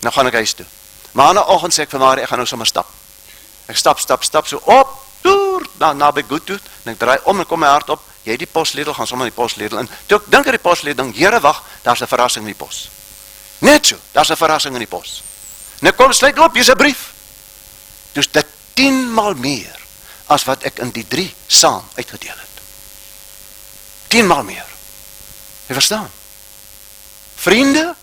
Nou gaan ek huis toe. Maar aan die oggend sê ek vir Marie, ek gaan nou sommer stap. Ek stap so op, toer, na by goed toe, en ek draai om en kom my hart op, jy die posledel, gaan sommer die posledel in. Toe ek dink aan die posledel, dink, Here, wag, daar's 'n verrassing in die pos. Net so, daar's 'n verrassing in die pos. En ek kom, sluit oop, hier's 'n brief. Dus dit 10 maal meer, as wat ek in die 3 saam uitgedeel het. 10 maal meer. Jy verstaan? Vriende,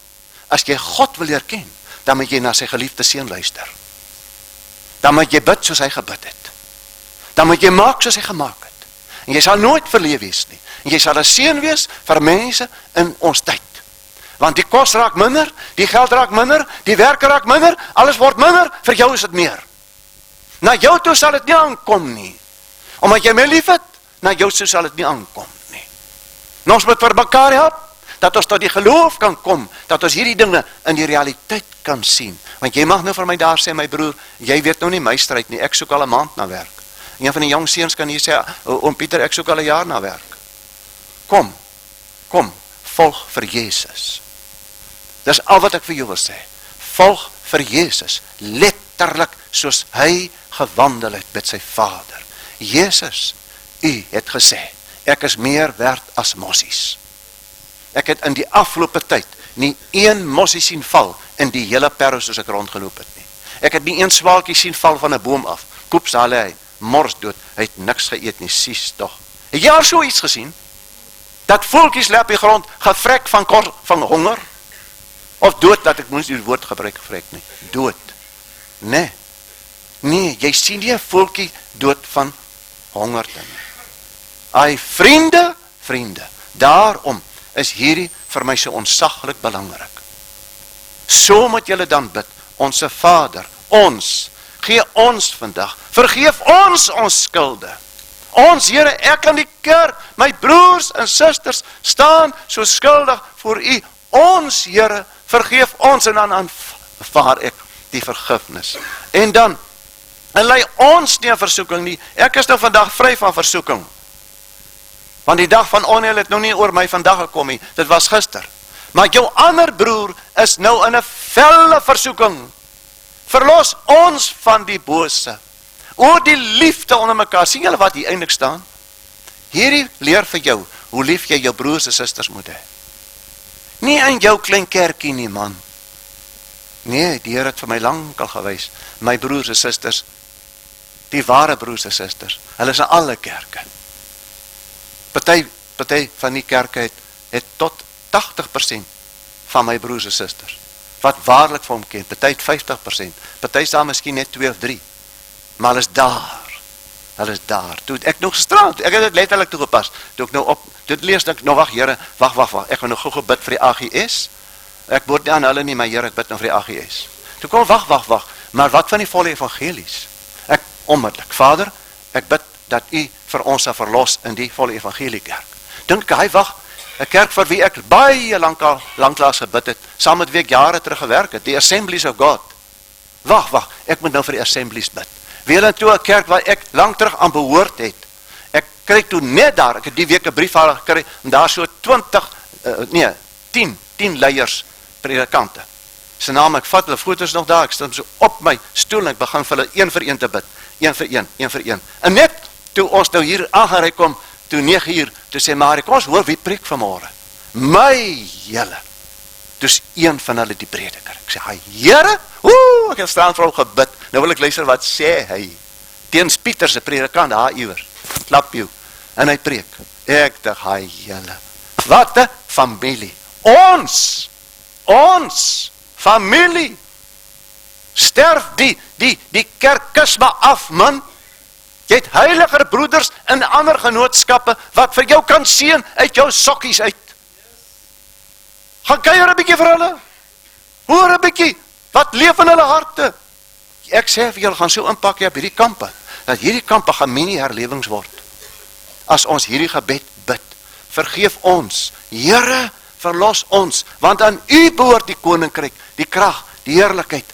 as jy God wil leer ken, dan moet jy na sy geliefde seun luister. Dan moet jy bid soos hy gebid het. Dan moet jy maak soos hy gemaak het. En jy sal nooit verleë wees nie. En jy sal 'n seën wees vir mense in ons tyd. Want die kos raak minder, die geld raak minder, die werk raak minder, alles word minder, vir jou is dit meer. Na jou toe sal dit nie aankom nie. Omdat jy my lief het, na jou toe sal dit nie aankom nie. En ons moet vir mekaar help, dat ons tot die geloof kan kom, dat ons hierdie dinge in die realiteit kan sien. Want jy mag nou vir my daar sê, my broer, jy weet nou nie my stryd nie, ek soek al 'n maand na werk. En een van die jong seuns kan hier sê, oom Pieter, ek soek al 'n jaar na werk. Kom, volg vir Jesus. Dis al wat ek vir jou wil sê. Volg vir Jesus, letterlik soos hy gewandel het met sy Vader. Jesus, u het gesê, ek is meer werd as mossies. Ek het in die afgelope tyd nie een mossie sien val in die hele Parow soos ek rondgeloop het nie. Ek het nie een swaalkie sien val van 'n boom af. Koeps daar lê hy, mors dood, hy het niks geëet nie, sies tog. Het jy al so iets gesien? Dat voeltjies lê op die grond, gevrek van honger? Of dood, dat ek moes die woord gebruik, gevrek nie. Dood. Nee, jy sien nie 'n voeltjie dood van honger nie. Ai, vriende, daarom is hierdie vir my so ontsaglik belangrik. So moet julle dan bid, onse Vader, gee ons vandag, vergeef ons skulde. Ons Here, ek in die kerk, my broers en susters, staan so skuldig voor u. Ons Here, vergeef ons, en dan aanvaar ek die vergifnis. En dan, en lei ons nie 'n versoeking nie, ek is nou vandag vry van versoeking. Want die dag van onheil het nou nie oor my vandag gekom nie, dit was gister. Maar jou ander broer is nou in 'n felle versoeking. Verlos ons van die bose. Oor die liefde onder mekaar. Sien julle wat hier eintlik staan? Hierdie leer vir jou, hoe lief jy jou broers en susters moet hê. Nie in jou klein kerkie nie, man. Nee, die Here het vir my lank al gewys, my broers en susters, die ware broers en susters. Hulle is in alle kerke. Party van die kerke het tot 80% van my broers en susters, wat waarlik vir hom ken, party het 50%, party is daar miskien net 2 of 3, maar hulle is daar, toe ek nog gestraald, ek het dit letterlik toegepas, toe ek nou op, dit lees ek, nou wacht Here, wacht, ek gaan nou gou bid vir die AGS, ek bid nie aan hulle nie, maar Here, ek bid nou vir die AGS, toe kom, wacht, maar wat van die volle evangelies, ek onmiddellik, Vader, ek bid dat u vir ons sal verlos in die volle evangeliekerk, dink hy wacht, 'n kerk vir wie ek baie lanklaas gebid het, saam met wie ek jare terug gewerk het, die Assemblies of God. Wacht, ek moet nou vir die Assemblies bid. Weer en toe 'n kerk waar ek lang terug aan behoort het. Ek kry toe net daar, ek het die week 'n brief gekry, en daar so 10 leiers, predikante. Sy naam, ek vat hulle foto's nog daar, ek stel so op my stoel, en ek begin vir hulle een vir een te bid. Een vir een. En net toe ons nou hier aangery kom, toe 9 uur, toe sê Marie, kom ons hoor wie preek vanmôre. My Here. Dus een van hulle die prediker. Ek sê, Here, ek het staan vir hom gebid. Nou wil ek luister wat sê hy. Teens Pieter se predikant daar iewers. Klap jou. En hy preek. Ek dink, Here. Wat 'n familie. Ons familie. Sterf die kerkisme af, man. Jy het heiliger broeders in ander genootskappe, wat vir jou kan seën uit jou sokkies uit. Gaan kuier 'n bietjie vir hulle. Hoor 'n bietjie, wat leef in hulle harte. Ek sê vir julle, gaan so inpak op hierdie kampe, dat hierdie kampe gaan mini-herlewings word. As ons hierdie gebed bid, vergeef ons, Here, verlos ons, want aan u behoort die koninkryk, die krag, die heerlikheid.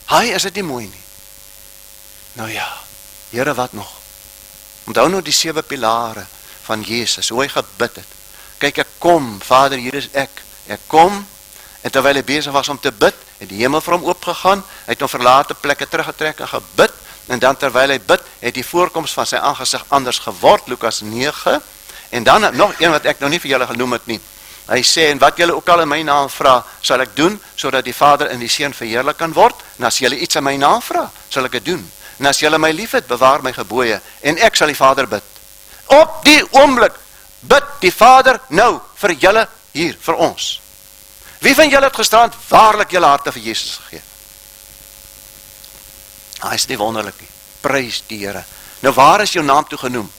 Is dit nie mooi nie? Nou ja, Here, wat nog? Onthou nou die 7 pilare van Jesus, hoe hy gebid het. Kyk, ek kom, Vader, hier is ek kom, en terwyl hy besig was om te bid, het die hemel vir hom oopgegaan, hy het hom verlate plekke teruggetrek en gebid, en dan terwyl hy bid, het die voorkoms van sy aangesig anders geword, Lukas 9, en dan nog een wat ek nou nie vir julle genoem het nie, hy sê, en wat julle ook al in my naam vra, sal ek doen, sodat die Vader en die Seun verheerlik kan word, en as julle iets in my naam vra, sal ek dit doen, en as julle my lief het, bewaar my gebooie, en ek sal die Vader bid. Op die oomblik, bid die Vader nou, vir julle hier, vir ons. Wie van julle het gisterand waarlik julle harte vir Jesus gegee? Is nie wonderlik nie. Prys die Here. Nou waar is jou naam toe genoem?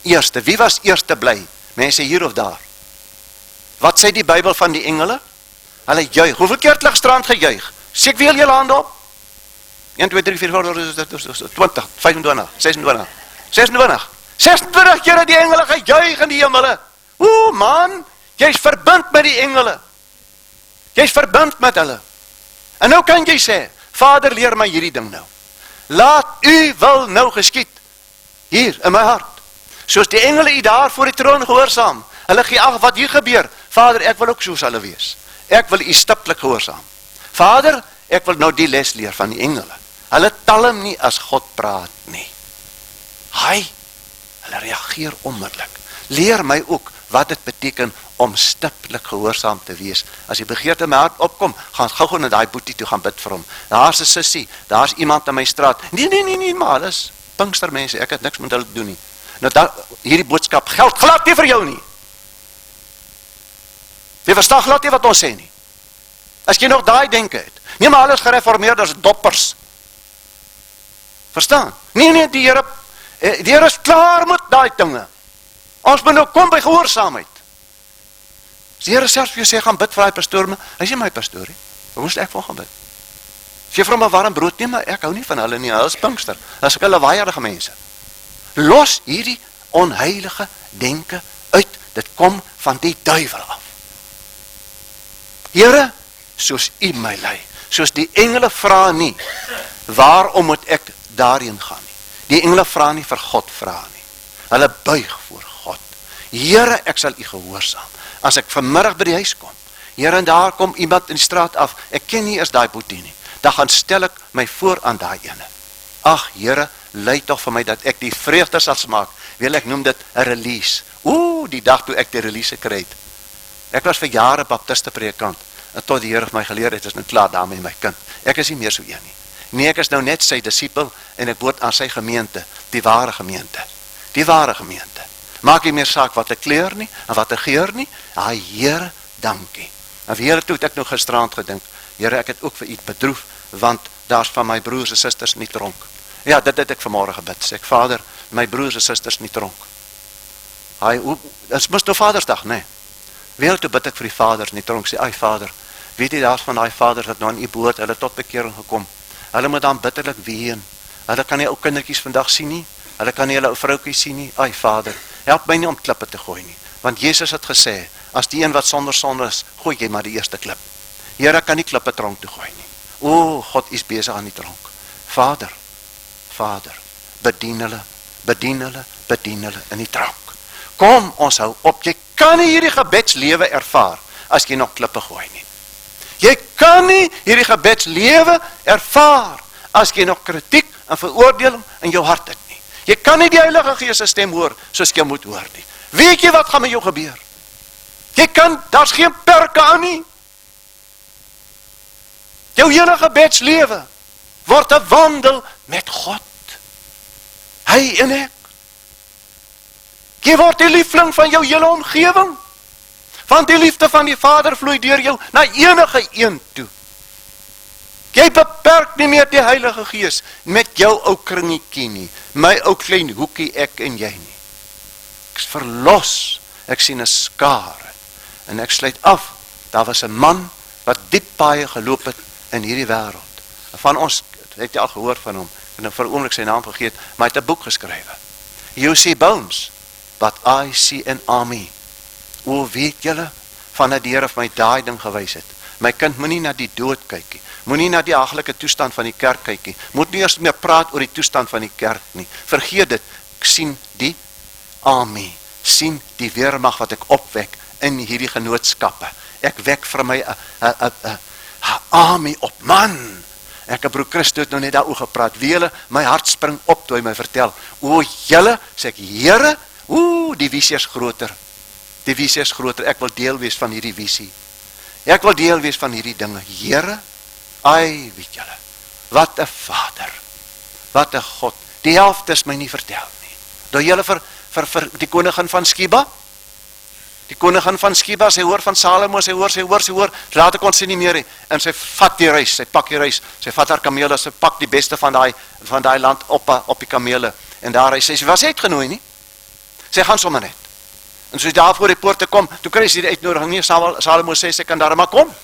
Eerste, wie was eerste bly? Mense hier of daar? Wat sê die Bybel van die engele? Hulle juig. Hoeveel keer het hulle gisterand gejuig? Sê wil julle hande op? 1, 2, 3, 4, 5, 20, 25, 26, 26 keer het die engele gejuig in die hemele. Man, jy is verbind met die engele. Jy is verbind met hulle. En nou kan jy sê, Vader, leer my hierdie ding nou. Laat u wil nou geskied, hier in my hart. Soos die engele u daar voor die troon gehoorsaam. Hulle gee ag wat hier gebeur. Vader, ek wil ook soos hulle wees. Ek wil u stiptelik gehoorsaam. Vader, ek wil nou die les leer van die engele. Hulle talm nie as God praat nie. Hulle reageer onmiddellik. Leer my ook wat dit beteken om stiptelik gehoorsaam te wees. As die begeerte in my hart opkom, gaan gou na daai boetie toe gaan bid vir hom. Daar's 'n sussie, daar's iemand in my straat. Nee, maar alles Pinkstermense, ek het niks met hulle doen nie. Nou hierdie boodskap geld glad nie vir jou nie. Jy verstaan glad nie wat ons sê nie. As jy nog daai denke het. Nee, maar alles gereformeerders, doppers. Verstaan? Nee, die Here is klaar met daai dinge. Ons moet nou kom by gehoorsaamheid. As die Here selfs vir jou sê, gaan bid vir die pastoor, maar hy is nie my pastoor nie. Hoe moest ek vir hom gaan bid? As jy vir hom 'n warm brood neem, maar ek hou nie van hulle nie, hulle is Pinkster. As ek hulle waaierde mense. Los hierdie onheilige denke uit, dit kom van die duiwel af. Here, soos u my lei, soos die engele vra nie, waarom moet ek daarheen gaan nie? Die engele vra nie vir God vra nie. Hulle buig voor God. Here, ek sal u gehoorsaam. As ek vanmiddag by die huis kom, Here, en daar kom iemand in die straat af, ek ken nie eers daai boetie nie, dan gaan stel ek my voor aan daai ene. Ag, Here, lei tog vir my dat ek die vreugde sal smaak. Wil ek noem dit 'n release. Die dag toe ek die release gekry het. Ek was vir jare baptiste predikant, en tot die Here my geleer het, is nou klaar daarmee my kind. Ek is nie meer so een nie. Nee, ek is nou net sy disipel en ek behoort aan sy gemeente, die ware gemeente. Die ware gemeente. Maak nie meer saak wat 'n kleur nie en wat 'n geur nie. Here, dankie. En vir Here toe het ek nou gisterand gedink, Here, ek het ook vir u bedroef, want daar's van my broers en susters nie tronk. Ja, dit het ek vanmôre gebid. Sê ek, Vader, my broers en susters nie tronk. Dit mos nou Vadersdag, nee. Weer toe bid ek vir die vaders nie tronk, sê, ai Vader, weet jy daar's van daai vaders wat nou aan u behoort, hulle tot bekering gekom. Hulle moet dan bitterlik ween. Hulle kan nie ou kindertjies vandag sien nie. Hulle kan nie hulle ou vroukies sien nie. Ai Vader, help my nie om klippe te gooi nie. Want Jesus het gesê, as die een wat sonder sonde is, gooi jy maar die eerste klip. Here, kan nie klippe tronk toe gooi nie. O, God is besig aan die tronk. Vader, bedien hulle in die tronk. Kom, ons hou op, jy kan nie hierdie gebedslewe ervaar, as jy nog klippe gooi nie. Jy kan nie hierdie gebedslewe ervaar, as jy nog kritiek en veroordeling in jou hart het nie. Jy kan nie die Heilige Gees se stem hoor, soos jy moet hoor nie. Weet jy wat gaan met jou gebeur? Jy kan, daar's geen perke aan nie. Jou hele gebedslewe word 'n wandel met God. Hy en ek. Jy word die liefling van jou hele omgewing. Want die liefde van die Vader vloei deur jou na enige een toe. Jy beperk nie meer die Heilige Gees met jou ou kringetjie nie, my ou klein hoekie ek en jy nie. Ek is verlos, ek sien 'n skare, en ek sluit af, daar was 'n man wat diep paaie geloop het in hierdie wêreld. Van ons, het jy al gehoor van hom, en vir 'n oomblik sy naam vergeet, maar hy het 'n boek geskrywe. You see bones, but I see an army. O, weet julle, vanuit die Here vir my daai ding gewys het. My kind, moenie na die dood kyk nie. Moenie na die haglike toestand van die kerk kyk nie. Moet nie eers meer praat oor die toestand van die kerk nie. Vergeet dit. Ek sien die army. Sien die weermag wat ek opwek in hierdie genootskappe. Ek wek vir my 'n army op, man. Ek het broer Christo het nou net daaroor gepraat. Wie julle, my hart spring op toe hy my vertel. O, julle, sê ek, Here, die visie is groter. Die visie is groter. Ek wil deel wees van hierdie visie. Ek wil deel wees van hierdie dinge. Here, ai, weet julle, wat 'n Vader. Wat 'n God. Die helfte is my nie vertel nie. Door julle vir die koningin van Sheba. Die koningin van Sheba, sy hoor van Salomo, sy hoor, later kon sy nie meer hê, en sy vat die reis, sy pak die reis, sy vat haar kamele, sy pak die beste van daai land op die kamele, en daar sy was uitgenooi nie, sy gaan sommer net, en soos daar voor die poorte kom, toe kry sy die uitnodiging nie, Salomo sê, sy kan daar maar kom,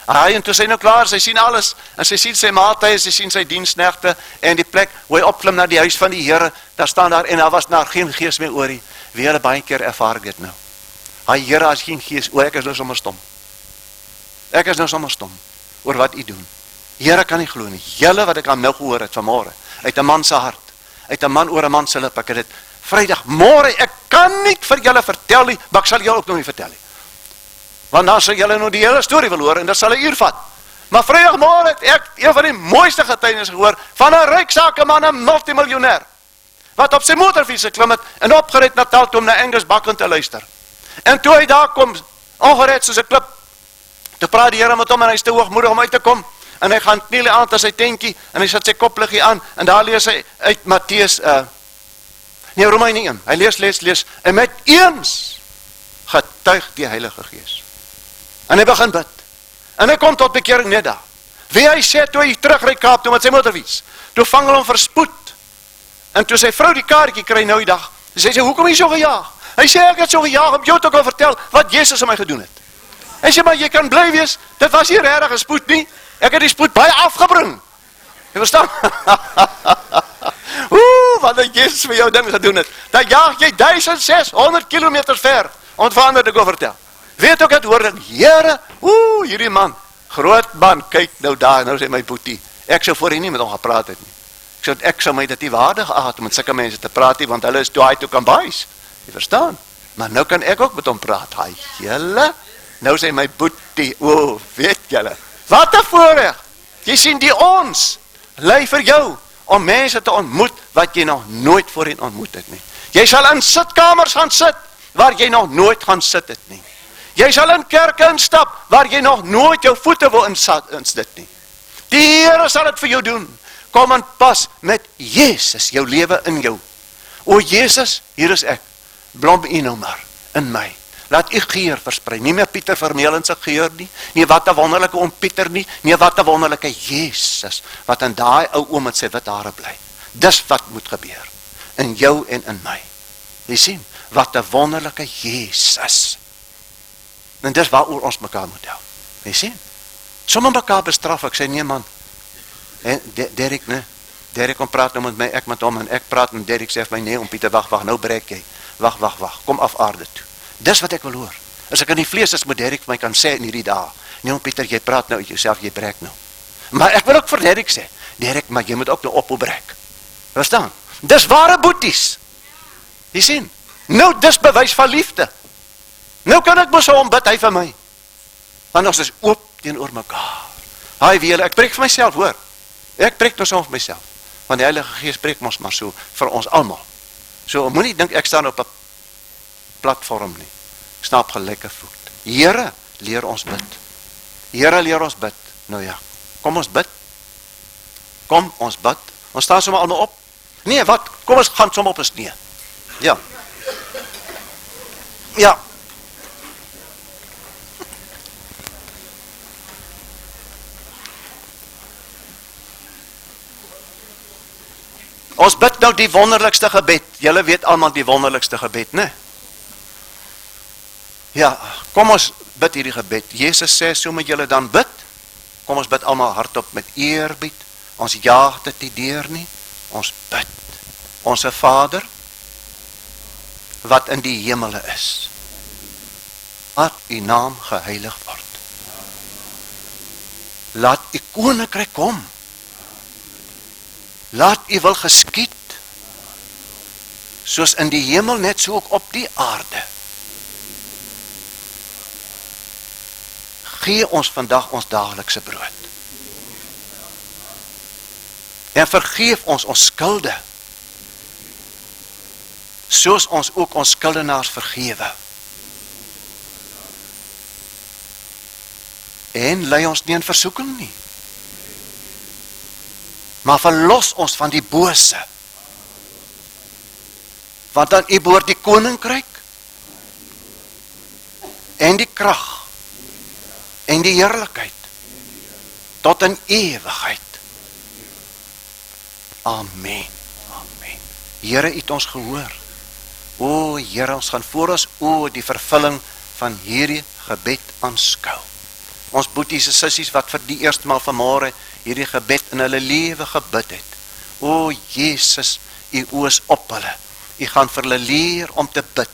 en toe sy nou klaar, sy sien alles, en sy sien sy maaltye, sy sien sy diensknegte, en die plek, hoe hy opklim na die huis van die Here, daar staan daar, en daar was daar geen gees meer oor nie, weer baie keer ervaar ek dit nou. Here, as geen gees, ek is nou sommer stom. Ek is nou sommer stom, oor wat u doen. Here kan nie glo nie, julle wat ek aan nou gehoor het vanmôre, uit 'n man se hart, uit 'n man oor 'n man se lip, ek het dit, Vrydag, môre, ek kan nie vir julle vertel nie, maar ek sal julle ook nog nie vertel nie. Want dan sal julle nou die hele storie wil hoor, en dit sal 'n uur vat. Maar Vrydag môre het ek een van die mooiste getuienisse gehoor, van 'n ryk sakeman, 'n multimiljonair, wat op sy motorfiets geklim het, en opgerit na Taal toe om na Angus Buchan te luister. En toe hy daar kom, ongered soos 'n klip, toe praat die Here met hom, en hy is te hoogmoedig om uit te kom, en hy gaan kniel aan te sy tentjie, en hy sit sy kopliggie aan, en daar lees hy uit Matteus, Romeine 1, hy lees, en met eens getuig die Heilige Gees. En hy begin bid, en hy kom tot bekering net daar. Wie hy sê, toe hy terugry Kaap toe met sy motorfiets, toe vang hulle hom verspoed, en toe sy vrou die kaartjie kry nou die dag, sy sê, hoekom jy so gejaag? Hy sê, ek het so gejaag om jou te kan vertel wat Jezus aan my gedoen het. Hy sê, maar jy kan bly wees, dit was hier regtig spoed nie, ek het die spoed baie afgebring. Jy verstaan? Wat het Jezus vir jou ding gedoen het, dan jaag jy 1600 kilometer ver, om het verander te gaan vertel. Weet ook het hoor, Here, hierdie man, groot man, kyk nou daar, nou sê my boetie, ek sou voorheen nie met hom gepraat het nie. Ek sou my dit nie waardig gehad om met sulke mense te praat nie, want hulle is toe hy toe kan buis. Jy verstaan? Maar nou kan ek ook met hom praat. Hy, julle, nou sê my boetie, weet julle, wat 'n voorreg. Jy sien die ons, lei vir jou, om mense te ontmoet, wat jy nog nooit voorheen ontmoet het nie. Jy sal in sitkamers gaan sit, waar jy nog nooit gaan sit het nie. Jy sal in kerke instap, waar jy nog nooit jou voete wil insit nie. Die Here sal dit vir jou doen. kom in pas met Jesus, jou lewe in jou. O Jesus, hier is ek, blom u nou maar in my. Laat u geur versprei, nie meer Pieter Vermeulen se geur nie wat 'n wonderlike oom Pieter nie wat 'n wonderlike Jesus, wat in daai ou oom met sy wit hare bly. Dis wat moet gebeur, in jou en in my. Jy sien, wat 'n wonderlike Jesus. En dis waaroor ons mekaar moet help. Jy sien, sommige mekaar bestraf, ek sê nee man, en Derek kom praat nou met my, ek met hom, en ek praat, en Derek sê vir my, nee, om Pieter, wacht, nou breek jy, wacht, kom af aarde toe. Dis wat ek wil hoor. As ek in die vlees is, moet Derek vir my kan sê in hierdie dae, nee, om Pieter, jy praat nou uit jouself, jy breek nou. Maar ek wil ook vir Derek sê, Derek, maar jy moet ook nou ophou breek. Verstaan? Dis ware boeties. Jy sien, nou dis bewys van liefde. Nou kan ek mos hom bid, hy vir my. Want ons is oop teenoor mekaar. Haai wie julle, ek preek vir myself, hoor. Ek preek nou soms vir myself. Want die Heilige Gees preek ons maar so vir ons almal. So, moet nie dink ek staan op 'n platform nie. Ek staan op gelyke voet. Here, leer ons bid. Here, leer ons bid. Nou ja, kom ons bid. Kom ons bid. Ons staan sommer almal op. Nee, wat? Kom ons gaan sommer op ons knie. Ja. Ja. Ons bid nou die wonderlikste gebed. Julle weet almal die wonderlikste gebed, né? Ja, kom ons bid hierdie gebed. Jesus sê, so moet julle dan bid. Kom ons bid almal hardop met eerbied. Ons jaag dit nie deur nie. Ons bid. Onse Vader, wat in die hemele is, laat u naam geheilig word. Laat u koninkryk kom. Laat u wil geskied, soos in die hemel, net so ook op die aarde. Gee ons vandag ons daaglikse brood. En vergeef ons skulde, soos ons ook ons skuldenaars vergewe. En lei ons nie in versoeking nie, maar verlos ons van die bose. Want aan u behoort die koninkryk, en die krag, en die heerlikheid, tot in ewigheid. Amen. Amen. Here, u het ons gehoor. O Here, ons gaan voor ons die vervulling van hierdie gebed aanskou. Ons boeties en sissies wat vir die eerste maal vanmôre hierdie gebed in hulle lewe gebid het. O Jesus, u oë is op hulle. U gaan vir hulle leer om te bid.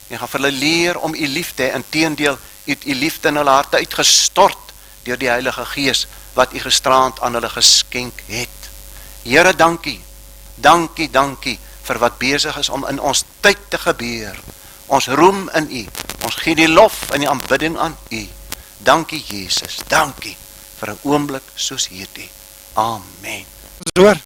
U gaan vir hulle leer om u lief te hê. Inteendeel, u het u liefde in hulle harte uitgestort deur die Heilige Gees wat u gisterand aan hulle geskenk het. Here, dankie. Dankie, dankie vir wat besig is om in ons tyd te gebeur. Ons roem in u. Ons gee die lof en die aanbidding aan u. Dankie Jesus, dankie vir 'n oomblik soos hierdie. Amen. Hoor,